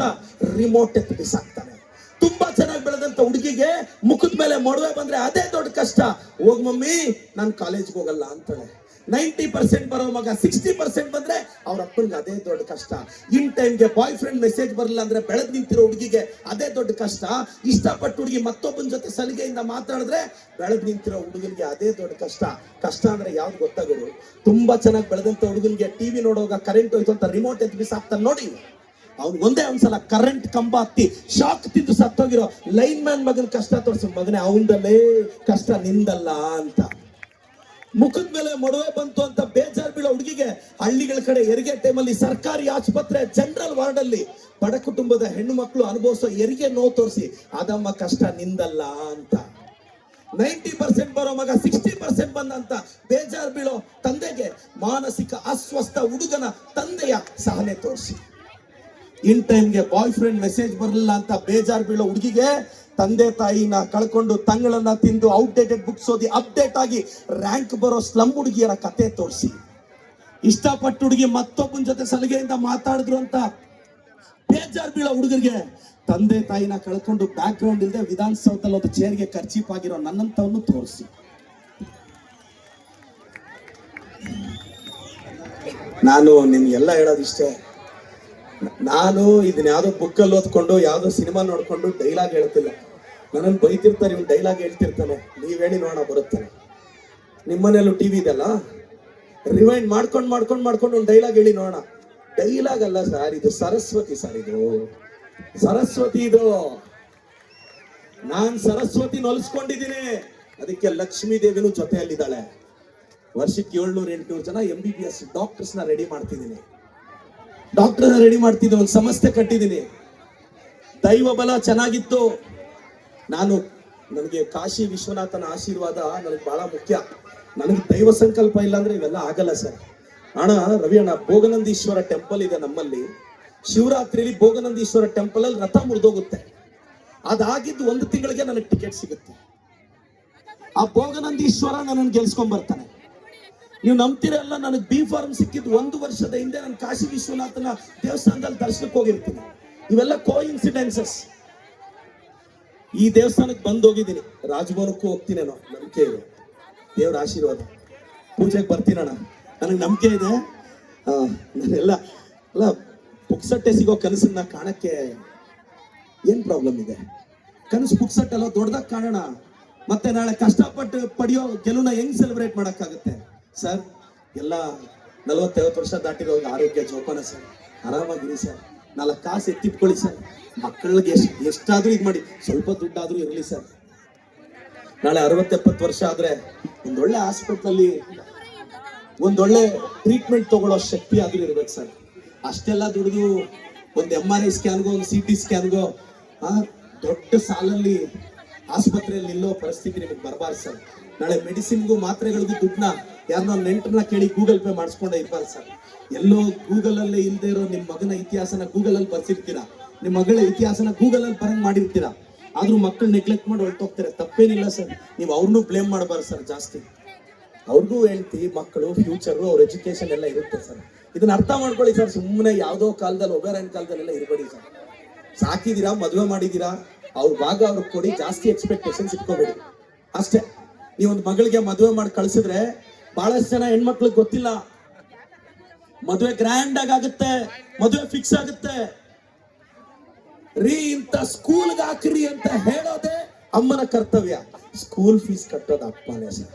ರಿಮೋಟ್ ಎತ್ತಿ ಬಿಸಾಕ್ತಾನೆ. ತುಂಬಾ ಚೆನ್ನಾಗಿ ಬೆಳೆದಂತ ಹುಡುಗಿಗೆ ಮುಖದ ಮೇಲೆ ಮೊಡವೆ ಬಂದ್ರೆ ಅದೇ ದೊಡ್ಡ ಕಷ್ಟ, ಹೋಗ್ ಮಮ್ಮಿ ನಾನು ಕಾಲೇಜ್ಗೆ ಹೋಗಲ್ಲ ಅಂತಾಳೆ. 90% ಬರೋ ಮಗ 60% ಬಂದ್ರೆ ಅವ್ರ ಅಪ್ಪನಿಗೆ ಅದೇ ದೊಡ್ಡ ಕಷ್ಟ. ಇನ್ ಟೈಮ್ಗೆ ಬಾಯ್ ಫ್ರೆಂಡ್ ಮೆಸೇಜ್ ಬರಲ್ಲ ಅಂದ್ರೆ ಬೆಳೆದ್ ನಿಂತಿರೋ ಹುಡುಗಿಗೆ ಅದೇ ದೊಡ್ಡ ಕಷ್ಟ. ಇಷ್ಟಪಟ್ಟು ಹುಡುಗಿ ಮತ್ತೊಬ್ಬನ ಜೊತೆ ಸಲಿಗೆಯಿಂದ ಮಾತಾಡಿದ್ರೆ ಬೆಳೆದ್ ನಿಂತಿರೋ ಹುಡುಗನಿಗೆ ಅದೇ ದೊಡ್ಡ ಕಷ್ಟ. ಕಷ್ಟ ಅಂದ್ರೆ ಯಾವ್ದು ಗೊತ್ತಾಗೋದು? ತುಂಬಾ ಚೆನ್ನಾಗಿ ಬೆಳೆದಂತ ಹುಡುಗನಿಗೆ ಟಿವಿ ನೋಡುವಾಗ ಕರೆಂಟ್ ಹೋಯ್ತು ಅಂತ ರಿಮೋಟ್ ಎತ್ತಿ ಬಿಸಾಕ್ತಾನೆ ನೋಡಿ. ಅವ್ನು ಒಂದ್ಸಲ ಕರೆಂಟ್ ಕಂಬ ಹತ್ತಿ ಶಾಕ್ ತಿಂದು ಸತ್ತೋಗಿರೋ ಲೈನ್ ಮ್ಯಾನ್ ಮಗನ ಕಷ್ಟ ತೋರಿಸು, ಮಗನೇ ಅವಂದಲ್ಲೇ ಕಷ್ಟ ನಿಂದಲ್ಲ ಅಂತ. ಮುಖದ ಮೇಲೆ ಮೊಡವೆ ಬಂತು ಅಂತ ಬೇಜಾರ್ ಬೀಳೋ ಹುಡುಗಿಗೆ ಹಳ್ಳಿಗಳ ಕಡೆ ಹೆರಿಗೆ ಟೈಮಲ್ಲಿ ಸರ್ಕಾರಿ ಆಸ್ಪತ್ರೆ ಜನರಲ್ ವಾರ್ಡ್ ಅಲ್ಲಿ ಬಡ ಕುಟುಂಬದ ಹೆಣ್ಣು ಮಕ್ಕಳು ಅನುಭವಿಸೋ ಹೆರಿಗೆ ನೋವು ತೋರಿಸಿ, ಅದಮ್ಮ ಕಷ್ಟ ನಿಂದಲ್ಲ ಅಂತ. 90% ಬರೋ ಮಗ 60% ಬಂದಂತ ಬೇಜಾರ್ ಬೀಳೋ ತಂದೆಗೆ ಮಾನಸಿಕ ಅಸ್ವಸ್ಥ ಹುಡುಗನ ತಂದೆಯ ಸಹನೆ ತೋರಿಸಿ. ಇನ್ ಟೈಮ್ಗೆ ಬಾಯ್ ಫ್ರೆಂಡ್ ಮೆಸೇಜ್ ಬರಲಿಲ್ಲ ಅಂತ ಬೇಜಾರ್ ಬೀಳೋ ಹುಡುಗಿಗೆ ತಂದೆ ತಾಯಿನ ಕಳ್ಕೊಂಡು ತಂಗಳನ್ನ ತಿಂದು ಔಟ್ಡೇಟೆಡ್ ಬುಕ್ಸ್ ಓದಿ ಅಪ್ಡೇಟ್ ಆಗಿ ರ್ಯಾಂಕ್ ಬರೋ ಸ್ಲಮ್ ಹುಡುಗಿಯರ ಕತೆ ತೋರಿಸಿ. ಇಷ್ಟಪಟ್ಟು ಹುಡುಗಿ ಮತ್ತೊಬ್ಬನ ಜೊತೆ ಸಲಿಗೆಯಿಂದ ಮಾತಾಡಿದ್ರು ಅಂತ ಬೇಜಾರ್ ಬೀಳೋ ಹುಡುಗರಿಗೆ ತಂದೆ ತಾಯಿನ ಕಳ್ಕೊಂಡು ಬ್ಯಾಕ್ ಗ್ರೌಂಡ್ ಇಲ್ಲದೆ ವಿಧಾನಸೌಧದಲ್ಲಿ ಒಂದು ಚೇರ್ಗೆ ಖರ್ಚೀಪ್ ಆಗಿರೋ ನನ್ನಂತವನ್ನು ತೋರಿಸಿ. ನಾನು ನಿಮ್ಗೆಲ್ಲ ಹೇಳೋದಿಷ್ಟೇ, ನಾನು ಇದನ್ನ ಯಾವ್ದೋ ಬುಕ್ಕಲ್ಲಿ ಓದ್ಕೊಂಡು ಯಾವ್ದೋ ಸಿನಿಮಾ ನೋಡ್ಕೊಂಡು ಡೈಲಾಗ್ ಹೇಳ್ತಿಲ್ಲ. ನನ್ನನ್ನು ಬೈತಿರ್ತಾರೆ, ಇವ್ನು ಡೈಲಾಗ್ ಹೇಳ್ತಿರ್ತಾನೆ, ನೀವ್ ಹೇಳಿ ನೋಡೋಣ ಬರುತ್ತಾನೆ. ನಿಮ್ಮನೇಲೂ ಟಿವಿ ಇದೆಲ್ಲ, ರಿವೈಂಡ್ ಮಾಡ್ಕೊಂಡು ಒಂದು ಡೈಲಾಗ್ ಹೇಳಿ ನೋಡೋಣ. ಡೈಲಾಗ್ ಅಲ್ಲ ಸರ್, ಇದು ಸರಸ್ವತಿ ಸರ್, ಇದು ಸರಸ್ವತಿ. ಇದು ನಾನ್ ಸರಸ್ವತಿ ಹೊಲಿಸ್ಕೊಂಡಿದ್ದೀನಿ, ಅದಕ್ಕೆ ಲಕ್ಷ್ಮೀ ದೇವಿನೂ ಜೊತೆಯಲ್ಲಿದ್ದಾಳೆ. ವರ್ಷಕ್ಕೆ 700-800 ಜನ MBBS ಡಾಕ್ಟರ್ಸ್ನ ರೆಡಿ ಮಾಡ್ತಿದ್ದೀನಿ, ಒಂದು ಸಂಸ್ಥೆ ಕಟ್ಟಿದ್ದೀನಿ. ದೈವ ಬಲ ಚೆನ್ನಾಗಿತ್ತು. ನನಗೆ ಕಾಶಿ ವಿಶ್ವನಾಥನ ಆಶೀರ್ವಾದ ನನಗೆ ಬಹಳ ಮುಖ್ಯ. ನನಗೆ ದೈವ ಸಂಕಲ್ಪ ಇಲ್ಲ ಅಂದ್ರೆ ಇವೆಲ್ಲ ಆಗಲ್ಲ ಸರ್. ರವಿ ಅಣ್ಣ, ಭೋಗನಂದೀಶ್ವರ ಟೆಂಪಲ್ ಇದೆ ನಮ್ಮಲ್ಲಿ. ಶಿವರಾತ್ರಿಯಲ್ಲಿ ಭೋಗನಂದೀಶ್ವರ ಟೆಂಪಲ್ ಅಲ್ಲಿ ರಥ ಮುರಿದೋಗುತ್ತೆ. ಅದಾಗಿದ್ದು 1 ತಿಂಗಳಿಗೆ ನನಗೆ ಟಿಕೆಟ್ ಸಿಗುತ್ತೆ. ಆ ಭೋಗನಂದೀಶ್ವರ ನನ್ನನ್ನು ಗೆಲ್ಸ್ಕೊಂಡ್ ಬರ್ತಾನೆ. ನೀವು ನಂಬ್ತಿರಲ್ಲ, ನನಗೆ ಬಿ ಫಾರ್ಮ್ ಸಿಕ್ಕಿದ್ದು 1 ವರ್ಷದ ಹಿಂದೆ. ನಾನು ಕಾಶಿ ವಿಶ್ವನಾಥನ ದೇವಸ್ಥಾನದಲ್ಲಿ ದರ್ಶನಕ್ಕೆ ಹೋಗಿರ್ತೀನಿ. ಇವೆಲ್ಲ ಕೋ ಇನ್ಸಿಡೆನ್ಸಸ್. ಈ ದೇವಸ್ಥಾನಕ್ಕೆ ಬಂದು ಹೋಗಿದ್ದೀನಿ, ರಾಜಭವನಕ್ಕೂ ಹೋಗ್ತೀನೇನೋ, ನಂಬಿಕೆ ಇದೆ, ದೇವ್ರ ಆಶೀರ್ವಾದ. ಪೂಜೆಗೆ ಬರ್ತೀನಣ್ಣ, ನನಗೆ ನಂಬಿಕೆ ಇದೆ. ನಾನೆಲ್ಲ ಪುಕ್ಸಟ್ಟೆ ಸಿಗೋ ಕನಸನ್ನ ಕಾಣಕ್ಕೆ ಏನ್ ಪ್ರಾಬ್ಲಮ್ ಇದೆ? ಕನಸು ಪುಕ್ಸಟ್ಟೆಲ್ಲ ದೊಡ್ಡದಾಗಿ ಕಾಣೋಣ. ಮತ್ತೆ ನಾಳೆ ಕಷ್ಟಪಟ್ಟು ಪಡೆಯೋ ಗೆಲುವನ್ನ ಹೆಂಗ್ ಸೆಲೆಬ್ರೇಟ್ ಮಾಡಕ್ಕಾಗುತ್ತೆ ಸರ್? ಎಲ್ಲ 40-50 ವರ್ಷ ದಾಟಿರೋ ಆರೋಗ್ಯ ಜೋಪಾನ ಸರ್, ಆರಾಮಾಗಿರಿ ಸರ್. 4 ಕಾಸು ಎತ್ತಿಟ್ಕೊಳ್ಳಿ ಸರ್. ಮಕ್ಕಳಿಗೆ ಎಷ್ಟಾದ್ರೂ ಇದು ಮಾಡಿ, ಸ್ವಲ್ಪ ದುಡ್ಡಾದ್ರೂ ಇರಲಿ ಸರ್. ನಾಳೆ 60-70 ವರ್ಷ ಆದ್ರೆ ಒಂದೊಳ್ಳೆ ಹಾಸ್ಪಿಟ್ಲಲ್ಲಿ ಒಂದೊಳ್ಳೆ ಟ್ರೀಟ್ಮೆಂಟ್ ತಗೊಳ್ಳೋ ಶಕ್ತಿ ಆದ್ರೂ ಇರ್ಬೇಕು ಸರ್. ಅಷ್ಟೆಲ್ಲ ದುಡಿದು ಒಂದು MRI ಸ್ಕ್ಯಾನ್ಗೋ, ಒಂದು CT ಸ್ಕ್ಯಾನ್ಗೋ ದೊಡ್ಡ ಸಾಲಲ್ಲಿ ಆಸ್ಪತ್ರೆಯಲ್ಲಿ ನಿಲ್ಲೋ ಪರಿಸ್ಥಿತಿ ನಿಮಗೆ ಬರಬಾರ್ದು ಸರ್. ನಾಳೆ ಮೆಡಿಸಿನ್ಗೂ ಮಾತ್ರೆಗಳಿಗೂ ದುಡ್ಡನ್ನ ಯಾರನ್ನ ನೆಂಟರನ್ನ ಕೇಳಿ ಗೂಗಲ್ ಪೇ ಮಾಡಿಸ್ಕೊಂಡೇ ಇರ್ಬಾರ್ದು ಸರ್. ಎಲ್ಲೋ ಗೂಗಲ್ ಅಲ್ಲೇ ಇಲ್ಲದೆ ಇರೋ ನಿಮ್ಮ ಮಗನ ಇತಿಹಾಸನ ಗೂಗಲ್ ಅಲ್ಲಿ ಬರ್ಸಿರ್ತೀರಾ, ನಿಮ್ಮ ಮಗಳ ಇತಿಹಾಸನ ಗೂಗಲ್ ಅಲ್ಲಿ ಬರಂಗ್ ಮಾಡಿರ್ತೀರಾ. ಆದ್ರೂ ಮಕ್ಕಳು ನೆಗ್ಲೆಕ್ಟ್ ಮಾಡಿ ಹೊರಟೋಗ್ತಾರೆ. ತಪ್ಪೇನಿಲ್ಲ ಸರ್, ನೀವು ಅವ್ರನ್ನೂ ಬ್ಲೇಮ್ ಮಾಡಬಾರ್ದು ಸರ್ ಜಾಸ್ತಿ. ಅವ್ರಿಗೂ ಹೇಳ್ತಿ ಮಕ್ಕಳು, ಫ್ಯೂಚರ್, ಅವ್ರ ಎಜುಕೇಶನ್ ಎಲ್ಲ ಇರುತ್ತೆ ಸರ್. ಇದನ್ನ ಅರ್ಥ ಮಾಡ್ಕೊಳ್ಳಿ ಸರ್. ಸುಮ್ಮನೆ ಯಾವುದೋ ಕಾಲದಲ್ಲಿ ಒಬೇರಾಯನ್ ಕಾಲದಲ್ಲೆಲ್ಲ ಇರಬೇಡಿ ಸರ್. ಸಾಕಿದೀರಾ, ಮದುವೆ ಮಾಡಿದೀರಾ, ಅವ್ರ ಭಾಗ ಅವ್ರಿಗೆ ಕೊಡಿ, ಜಾಸ್ತಿ ಎಕ್ಸ್ಪೆಕ್ಟೇಷನ್ಸ್ ಇಟ್ಕೋಬೇಡಿ ಅಷ್ಟೇ. ನೀವೊಂದು ಮಗಳಿಗೆ ಮದುವೆ ಮಾಡಿ ಕಳ್ಸಿದ್ರೆ ಬಹಳಷ್ಟು ಜನ ಹೆಣ್ಮಕ್ಳಿಗೆ ಗೊತ್ತಿಲ್ಲ, ಮದುವೆ ಗ್ರ್ಯಾಂಡ್ ಆಗುತ್ತೆ, ಮದುವೆ ಫಿಕ್ಸ್ ಆಗುತ್ತೆ ರೀ, ಇಂತ ಸ್ಕೂಲ್ಗೆ ಹಾಕ್ರಿ ಅಂತ ಹೇಳೋದೇ ಅಮ್ಮನ ಕರ್ತವ್ಯ. ಸ್ಕೂಲ್ ಫೀಸ್ ಕಟ್ಟೋದು ಅಪ್ಪನೇ ಸರ್.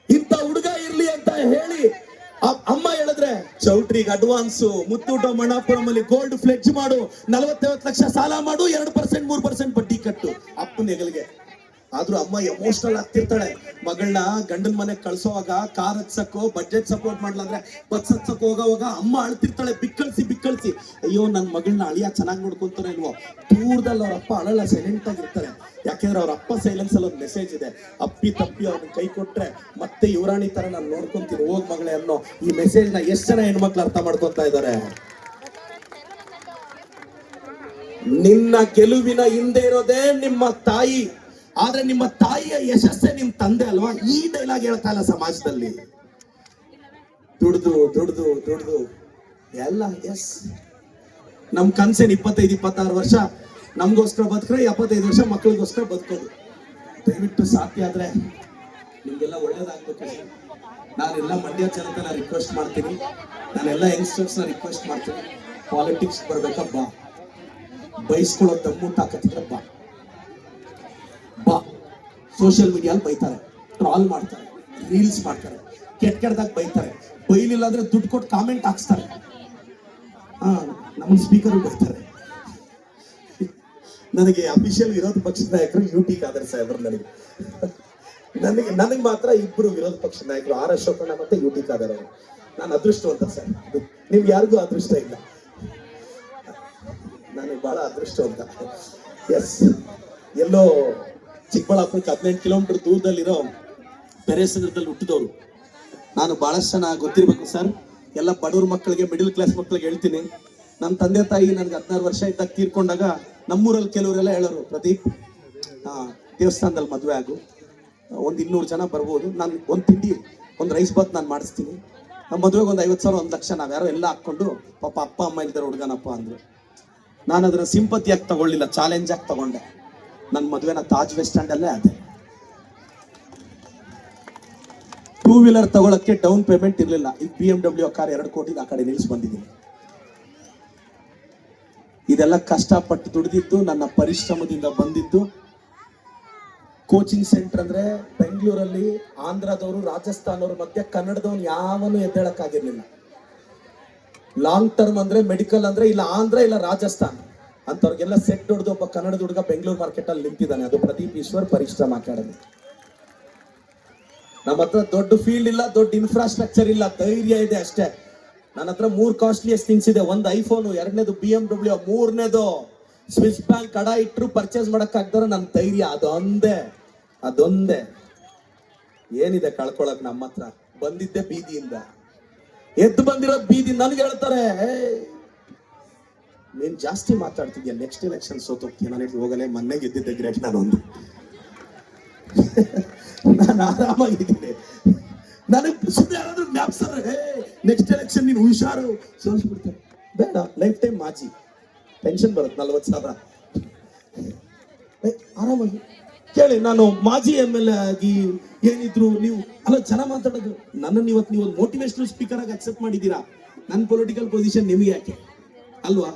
ಇಂತ ಹುಡುಗ ಇರ್ಲಿ ಅಂತ ಹೇಳಿ ಅಮ್ಮ ಹೇಳಿದ್ರೆ ಚೌಟ್ರಿಗೆ ಅಡ್ವಾನ್ಸ್, ಮುತ್ತೂಟ ಮಣ್ಣಾಪುರಂ ಅಲ್ಲಿ ಗೋಲ್ಡ್ ಫ್ಲೆಡ್ಜ್ ಮಾಡು, 40-50 ಲಕ್ಷ ಸಾಲ ಮಾಡು, 2% 3% ಬಡ್ಡಿ ಕಟ್ಟು ಅಪ್ಪನ ಹೆಗಲಿಗೆ. ಆದ್ರೂ ಅಮ್ಮ ಎಮೋಷನಲ್ ಆಗ್ತಿರ್ತಾಳೆ. ಮಗಳನ್ನ ಗಂಡನ ಮನೆಗೆ ಕಳ್ಸೋವಾಗ ಕಾರ್ ಹತ್ಸಕ್ಕೋ, ಬಡ್ಜೆಟ್ ಸಪೋರ್ಟ್ ಮಾಡ್ಲಾಂದ್ರೆ ಬಸ್ ಹತ್ಸಕ್ ಹೋಗೋವಾಗ ಅಮ್ಮ ಅಳ್ತಿರ್ತಾಳೆ, ಬಿಕ್ಕಳಿಸಿ. ಅಯ್ಯೋ ನನ್ನ ಮಗಳನ್ನ ಅಳಿಯ ಚೆನ್ನಾಗಿ ನೋಡ್ಕೊಂತಾನೆ ಇಲ್ವೋ. ದೂರದಲ್ಲಿ ಅವ್ರ ಅಪ್ಪ ಅಳಲ್ಲ, ಸೈಲೆಂಟ್ ಆಗಿರ್ತಾರೆ. ಯಾಕೆಂದ್ರೆ ಅವ್ರ ಅಪ್ಪ ಸೈಲೆನ್ಸ್ ಅಲ್ಲಿ ಒಂದು ಮೆಸೇಜ್ ಇದೆ, ಅಪ್ಪಿ ತಪ್ಪಿ ಅವ್ರನ್ನ ಕೈ ಕೊಟ್ರೆ ಮತ್ತೆ ಯುವರಾಣಿ ತರ ನಾನು ನೋಡ್ಕೊಂತೀನಿ, ಹೋಗ್ ಮಗಳೇ ಅನ್ನೋ ಈ ಮೆಸೇಜ್ ನ ಎಷ್ಟು ಜನ ಹೆಣ್ಮಕ್ಳು ಅರ್ಥ ಮಾಡ್ಕೊಂತ ಇದ್ದಾರೆ? ನಿನ್ನ ಗೆಲುವಿನ ಹಿಂದೆ ಇರೋದೇ ನಿಮ್ಮ ತಾಯಿ. ಆದ್ರೆ ನಿಮ್ಮ ತಾಯಿಯ ಯಶಸ್ಸೇ ನಿಮ್ ತಂದೆ ಅಲ್ವಾ? ಈ ಡೈಲಾಗ್ ಹೇಳ್ತಾ ಇಲ್ಲ ಸಮಾಜದಲ್ಲಿ. ದುಡ್ದು ಎಲ್ಲ ಎಸ್, ನಮ್ ಕನ್ಸೇನ್ 25-26 ವರ್ಷ ನಮ್ಗೋಸ್ಕರ ಬದುಕ್ರೆ, 75 ವರ್ಷ ಮಕ್ಕಳಿಗೋಸ್ಕರ ಬದುಕೋದು. ದಯವಿಟ್ಟು ಸಾಧ್ಯ ಆದ್ರೆ ನಿಮ್ಗೆಲ್ಲ ಒಳ್ಳೇದಾಗ್ಬೇಕು. ನಾನೆಲ್ಲ ಮಂಡ್ಯ ಜನತೆನ ರಿಕ್ವೆಸ್ಟ್ ಮಾಡ್ತೀನಿ, ನಾನೆಲ್ಲ ಯಂಗ್ಸ್ಟರ್ಸ್ ನ ರಿಕ್ವೆಸ್ಟ್ ಮಾಡ್ತೀನಿ, ಪಾಲಿಟಿಕ್ಸ್ ಬರ್ಬೇಕಪ್ಪ, ಬೈಸ್ಕೊಳ್ಳೋ ದಮ್ಮು ತಾಕತ್ತಿದ್ರೆ ಬಾ. ಸೋಷಿಯಲ್ ಮೀಡಿಯಲ್ಲಿ ಬೈತಾರೆ, ಟ್ರಾಲ್ ಮಾಡ್ತಾರೆ, ರೀಲ್ಸ್ ಮಾಡ್ತಾರೆ, ಕೆಟ್ಟದಾಗ ಬೈತಾರೆ. ಬೈಲಿಲ್ಲ ಅಂದ್ರೆ ದುಡ್ಡು ಕೊಟ್ಟು ಕಾಮೆಂಟ್ ಹಾಕ್ಸ್ತಾರೆ. ನಮ್ಮ ಸ್ಪೀಕರ್ ಬೈತಾರೆ. ನನಗೆ ಅಫಿಷಿಯಲ್ ವಿರೋಧ ಪಕ್ಷದ ನಾಯಕರು UT ಖಾದರ್ ಸಾಹೇಬ್ರು. ನನಗೆ ಮಾತ್ರ 2 ವಿರೋಧ ಪಕ್ಷದ ನಾಯಕರು, R ಅಶೋಕಣ್ಣ ಮತ್ತೆ UT ಖಾದರ್ ಅವರು. ನಾನು ಅದೃಷ್ಟವಂತ ಸರ್, ನಿಮ್ಗೆ ಯಾರಿಗೂ ಅದೃಷ್ಟ ಇಲ್ಲ, ನಾನು ಬಹಳ ಅದೃಷ್ಟವಂತ. ಎಸ್, ಎಲ್ಲೋ ಚಿಕ್ಕಬಳ್ಳಾಪುರಕ್ಕೆ 18 ಕಿಲೋಮೀಟರ್ ದೂರದಲ್ಲಿರೋ ಪೆರೇಸಂದ್ರದಲ್ಲಿ ಹುಟ್ಟಿದವರು ನಾನು. ಬಹಳಷ್ಟು ಜನ ಗೊತ್ತಿರ್ಬೇಕು ಸರ್, ಎಲ್ಲ ಬಡವ್ರ ಮಕ್ಕಳಿಗೆ, ಮಿಡಿಲ್ ಕ್ಲಾಸ್ ಮಕ್ಕಳಿಗೆ ಹೇಳ್ತೀನಿ. ನನ್ನ ತಂದೆ ತಾಯಿ ನನಗೆ 16 ವರ್ಷ ಇದ್ದಾಗ ತೀರ್ಕೊಂಡಾಗ ನಮ್ಮೂರಲ್ಲಿ ಕೆಲವರೆಲ್ಲ ಹೇಳೋರು, ಪ್ರದೀಪ್ ದೇವಸ್ಥಾನದಲ್ಲಿ ಮದುವೆ ಆಗು, ಒಂದು 200 ಜನ ಬರ್ಬೋದು, ನಾನು ಒಂದು ತಿಂಡಿ, ಒಂದು ರೈಸ್ ಬಾತ್ ನಾನು ಮಾಡಿಸ್ತೀನಿ, ನಮ್ಮ ಮದುವೆಗೆ ಒಂದು 50,000 1 ಲಕ್ಷ ನಾವ್ಯಾರೋ ಎಲ್ಲ ಹಾಕ್ಕೊಂಡು, ಪಾಪ ಅಪ್ಪ ಅಮ್ಮ ಇಲ್ದಾರೆ ಹುಡುಗನಪ್ಪ ಅಂದ್ರು. ನಾನು ಅದನ್ನ ಸಿಂಪತಿಯಾಗಿ ತಗೊಳ್ಳಿಲ್ಲ, ಚಾಲೆಂಜ್ ಆಗಿ ತಗೊಂಡೆ. ನನ್ನ ಮದುವೆನ ತಾಜ್ ವೆಸ್ಟ್ ಸ್ಟ್ಯಾಂಡ್ ಅಲ್ಲೇ ಆದೆ. 2 ವೀಲರ್ ತಗೊಳಕ್ಕೆ ಡೌನ್ ಪೇಮೆಂಟ್ ಇರಲಿಲ್ಲ. ಈಗ BMW ಕಾರ್ 2 ಕೋಟಿಗೆ ಆ ಕಡೆ ನಿಲ್ಸಿ ಬಂದಿದ್ದೀನಿ. ಇದೆಲ್ಲ ಕಷ್ಟಪಟ್ಟು ದುಡಿದಿದ್ದು, ನನ್ನ ಪರಿಶ್ರಮದಿಂದ ಬಂದಿದ್ದು. ಕೋಚಿಂಗ್ ಸೆಂಟರ್ ಅಂದ್ರೆ ಬೆಂಗಳೂರಲ್ಲಿ ಆಂಧ್ರದವರು ರಾಜಸ್ಥಾನವ್ರ ಮಧ್ಯೆ ಕನ್ನಡದವ್ನು ಯಾವನು ಎದ್ದೇಳಕ್ಕಾಗಿರ್ಲಿಲ್ಲ. ಲಾಂಗ್ ಟರ್ಮ್ ಅಂದ್ರೆ ಮೆಡಿಕಲ್ ಅಂದ್ರೆ ಇಲ್ಲ ಆಂಧ್ರ ಇಲ್ಲ ರಾಜಸ್ಥಾನ್ ಅಂತವ್ರಿಗೆಲ್ಲ ಸೆಟ್ ಹೊಡೆದು ಒಬ್ಬ ಕನ್ನಡದ ಹುಡುಗ ಬೆಂಗಳೂರು ಮಾರ್ಕೆಟ್ ಅಲ್ಲಿ ನಿಂತಿದ್ದಾನೆ. ಅದು ಪ್ರದೀಪ್ ಈಶ್ವರ್ ಪರಿಶ್ರಮ ಅಕಾಡೆಮಿ. ನಮ್ಮ ಹತ್ರ ದೊಡ್ಡ ಫೀಲ್ಡ್ ಇಲ್ಲ, ದೊಡ್ಡ ಇನ್ಫ್ರಾಸ್ಟ್ರಕ್ಚರ್ ಇಲ್ಲ, ಧೈರ್ಯ ಇದೆ ಅಷ್ಟೇ. ನನ್ನ ಹತ್ರ 3 ಕಾಸ್ಟ್ಲಿಯಸ್ಟ್ ಥಿಂಗ್ಸ್ ಇದೆ. ಒಂದು ಐಫೋನ್, 2ನೇದು BMW, 3ನೇದು ಸ್ವಿಸ್ ಬ್ಯಾಂಕ್ ಕಡ ಇಟ್ಟರು ಪರ್ಚೇಸ್ ಮಾಡಕ್ ಆಗ್ದಾರ ನನ್ನ ಧೈರ್ಯ. ಅದೊಂದೇ ಏನಿದೆ ಕಳ್ಕೊಳಕ್ ನಮ್ಮ ಹತ್ರ. ಬಂದಿದ್ದೆ ಬೀದಿಯಿಂದ, ಎದ್ದು ಬಂದಿರೋದು ಬೀದಿ. ನನ್ಗೆ ಹೇಳ್ತಾರೆ ನೀನ್ ಜಾಸ್ತಿ ಮಾತಾಡ್ತಿದ್ಯಾ, ನೆಕ್ಸ್ಟ್ ಎಲೆಕ್ಷನ್ ಸೋತೋಗ್ತೀಯ. ನಾನು ಹೋಗಲೇ ಮೊನ್ನೆ ಗೆದ್ದಿದ್ದೆ ಗ್ರೇಟ್. ನಾನು ಆರಾಮಾಗಿದ್ದೀನಿ. ನನಗೆ ಸುಮ್ಮನೆ ಯಾರಾದ್ರೂ ಜ್ಞಾಪಿಸ್ತಾರೆ ನೆಕ್ಸ್ಟ್ ಎಲೆಕ್ಷನ್ ನೀನು ಹುಷಾರು ಸೋಲ್ಸ್ಬಿಡ್ತಾರೆ. ಬೇಡ, ಲೈಫ್ ಟೈಮ್ ಮಾಜಿ ಪೆನ್ಷನ್ ಬರುತ್ತೆ 40,000. ಆರಾಮಾಗಿ ಕೇಳಿ. ನಾನು ಮಾಜಿ MLA ಆಗಿ ಏನಿದ್ರು ನೀವು ಅಲ್ಲ ಜನ ಮಾತಾಡೋದು. ನನ್ನನ್ನು ಇವತ್ತು ನೀವು ಒಂದು ಮೋಟಿವೇಶನಲ್ ಸ್ಪೀಕರ್ ಆಗಿ ಅಕ್ಸೆಪ್ಟ್ ಮಾಡಿದ್ದೀರಾ. ನನ್ನ ಪೊಲಿಟಿಕಲ್ ಪೊಸಿಷನ್ ನಿಮಗೆ ಯಾಕೆ ಅಲ್ವಾ?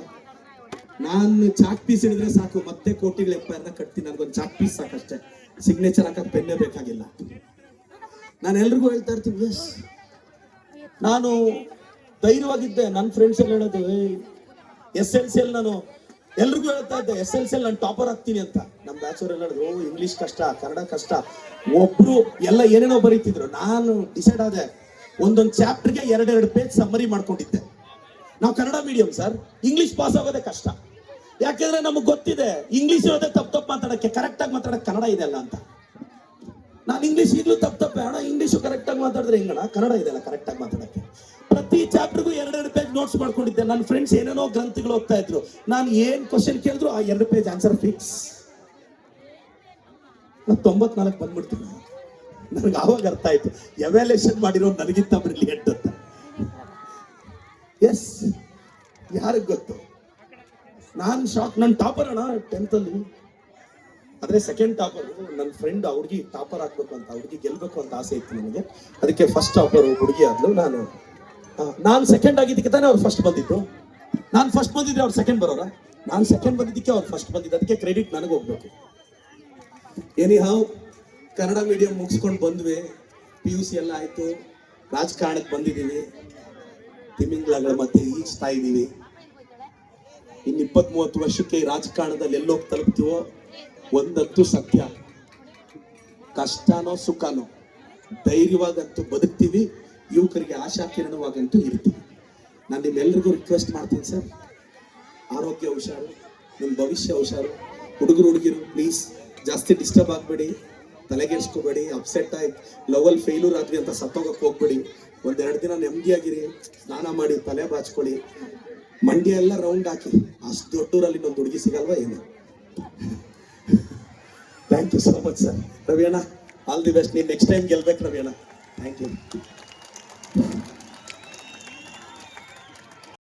ನಾನು ಚಾಕ್ ಪೀಸ್ ಹಿಡಿದ್ರೆ ಸಾಕು, ಮತ್ತೆ ಕೋಟಿಗಳ FIR ಕಟ್ತೀನಿ. ನನಗೊಂದು ಚಾಕ್ ಪೀಸ್ ಸಾಕಷ್ಟೇ, ಸಿಗ್ನೇಚರ್ ಹಾಕಕ್ಕೆ ಪೆನ್ನೇ ಬೇಕಾಗಿಲ್ಲ. ನಾನು ಎಲ್ರಿಗೂ ಹೇಳ್ತಾ ಇರ್ತೀನಿ, ಎಸ್ ನಾನು ಧೈರ್ಯವಾಗಿದ್ದೆ. ನನ್ನ ಫ್ರೆಂಡ್ಸ್ ಎಲ್ಲ ಹೇಳೋದು SLC ನಾನು ಎಲ್ರಿಗೂ ಹೇಳ್ತಾ ಇದ್ದೆ SLC ನಾನು ಟಾಪರ್ ಆಗ್ತೀನಿ ಅಂತ. ನಮ್ಮ ಬ್ಯಾಚ್ ಅವ್ರು ಎಲ್ಲ ಹೇಳಿದ್ರು ಇಂಗ್ಲಿಷ್ ಕಷ್ಟ, ಕನ್ನಡ ಕಷ್ಟ. ಒಬ್ರು ಎಲ್ಲ ಏನೇನೋ ಬರೀತಿದ್ರು. ನಾನು ಡಿಸೈಡ್ ಆದೆ, ಒಂದೊಂದು ಚಾಪ್ಟರ್ಗೆ 2 ಪೇಜ್ ಸಮ್ಮರಿ ಮಾಡ್ಕೊಂಡಿದ್ದೆ. ನಾವು Kannada medium sir, English pass ಆಗೋದೇ ಕಷ್ಟ. ಯಾಕೆಂದ್ರೆ ನಮಗೆ ಗೊತ್ತಿದೆ ಇಂಗ್ಲಿಷ್ ಇರೋದೇ ತಪ್ಪು ಮಾತಾಡಕ್ಕೆ, ಕರೆಕ್ಟ್ ಆಗಿ ಮಾತಾಡಕ್ಕೆ ಕನ್ನಡ ಇದೆ ಅಲ್ಲ ಅಂತ. ನಾನು ಇಂಗ್ಲಿಷ್ ಈಗಲೂ ತಪ್ಪೆ ಅಣ್ಣ, ಇಂಗ್ಲಿಷು ಕರೆಕ್ಟ್ ಆಗಿ ಮಾತಾಡಿದ್ರೆ ಹೆಂಗಣ, ಕನ್ನಡ ಇದೆಯಲ್ಲ ಕರೆಕ್ಟ್ ಆಗಿ ಮಾತಾಡಕ್ಕೆ. ಪ್ರತಿ ಚಾಪ್ಟರ್ಗೂ 2 ಪೇಜ್ ನೋಟ್ಸ್ ಮಾಡ್ಕೊಂಡಿದ್ದೆ. ನನ್ನ ಫ್ರೆಂಡ್ಸ್ ಏನೇನೋ ಗ್ರಂಥಗಳು ಹೋಗ್ತಾ ಇದ್ರು. ನಾನು ಏನ್ ಕ್ವಶನ್ ಕೇಳಿದ್ರು ಆ 2 ಪೇಜ್ ಆನ್ಸರ್ ಫಿಕ್ಸ್. ನಾನು 94 ಬಂದ್ಬಿಡ್ತೀನಿ. ನನಗೆ ಆವಾಗ ಅರ್ಥ ಆಯ್ತು ಎವ್ಯಾಲ್ಯೂಯೇಷನ್ ಮಾಡಿರೋ ನನಗಿಂತ ಬ್ರಿಲಿಯಂಟ್ ಅಂತ. ಎಸ್, ಯಾರಿಗೆ ಗೊತ್ತು? ನಾನು ಶಾಕ್. ನನ್ನ ಟಾಪರ್ ಅಣ್ಣ 10th ಅಲ್ಲಿ. ಆದ್ರೆ ಸೆಕೆಂಡ್ ಟಾಪರ್ ನನ್ನ ಫ್ರೆಂಡ್. ಆ ಹುಡುಗಿ ಟಾಪರ್ ಆಗ್ಬೇಕು ಅಂತ, ಹುಡುಗಿ ಗೆಲ್ಬೇಕು ಅಂತ ಆಸೆ ಇತ್ತು ನನಗೆ. ಅದಕ್ಕೆ ಫಸ್ಟ್ ಟಾಪರ್ ಹುಡುಗಿ ಆದ್ಲು. ನಾನು ಸೆಕೆಂಡ್ ಆಗಿದ್ದಕ್ಕೆ ತಾನೇ ಅವ್ರು ಫಸ್ಟ್ ಬಂದಿದ್ದು. ನಾನು ಫಸ್ಟ್ ಬಂದಿದ್ರೆ ಅವ್ರು ಸೆಕೆಂಡ್ ಬರೋರ? ನಾನು ಸೆಕೆಂಡ್ ಬಂದಿದ್ದಕ್ಕೆ ಅವ್ರು ಫಸ್ಟ್ ಬಂದಿದ್ದು. ಅದಕ್ಕೆ ಕ್ರೆಡಿಟ್ ನನಗೆ ಹೋಗ್ಬೇಕು. ಎನಿಹಾವ್ ಕನ್ನಡ ಮೀಡಿಯಂ ಮುಗಿಸ್ಕೊಂಡು ಬಂದ್ವಿ. PUC ಎಲ್ಲ ಆಯ್ತು, ರಾಜಕಾರಣಕ್ಕೆ ಬಂದಿದ್ದೀವಿ. ತಿಮಿಂಗ್ಲಗಳ ಮತ್ತೆ ಈಜ್ತಾ ಇದ್ದೀವಿ. ಇನ್ನು 20-30 ವರ್ಷಕ್ಕೆ ಈ ರಾಜಕಾರಣದಲ್ಲಿ ಎಲ್ಲೋಗಿ ತಲುಪ್ತೀವೋ ಒಂದಂತೂ ಸತ್ಯ, ಕಷ್ಟನೋ ಸುಖನೋ ಧೈರ್ಯವಾಗಂತೂ ಬದುಕ್ತೀವಿ, ಯುವಕರಿಗೆ ಆಶಾ ಕಿರಣವಾಗಂತೂ ಇರ್ತೀವಿ. ನಾನು ನಿಮ್ಮೆಲ್ಲರಿಗೂ ರಿಕ್ವೆಸ್ಟ್ ಮಾಡ್ತೀನಿ ಸರ್, ಆರೋಗ್ಯ ಹುಷಾರು, ನಿಮ್ಮ ಭವಿಷ್ಯ ಹುಷಾರು. ಹುಡುಗಿರು ಪ್ಲೀಸ್ ಜಾಸ್ತಿ ಡಿಸ್ಟರ್ಬ್ ಆಗಬೇಡಿ, ತಲೆಗೆಡ್ಸ್ಕೋಬೇಡಿ. ಅಪ್ಸೆಟ್ ಆಗಿ ಲವಲ್ ಫೇಲ್ಯೂರ್ ಆದ್ವಿ ಅಂತ ಸತ್ತೋಗಕ್ಕೆ ಹೋಗ್ಬೇಡಿ. 1-2 ದಿನ ನೆಮ್ಮದಿಯಾಗಿರಿ, ಸ್ನಾನ ಮಾಡಿ, ತಲೆ ಬಾಚ್ಕೊಳ್ಳಿ, ಮಂಡ್ಯ ಎಲ್ಲ ರೌಂಡ್ ಹಾಕಿ. ಅಷ್ಟು ದೊಡ್ಡೂರಲ್ಲಿ ಇನ್ನೊಂದು ಹುಡುಗಿ ಸಿಗಲ್ವಾ ಏನು? Thank you so much sir. Ravi ಅಣ್ಣ, ಆಲ್ ದಿ ಬೆಸ್ಟ್. ನೀನು ನೆಕ್ಸ್ಟ್ ಟೈಮ್ ಗೆಲ್ಬೇಕು ರವಿ ಅಣ್ಣ. Thank you.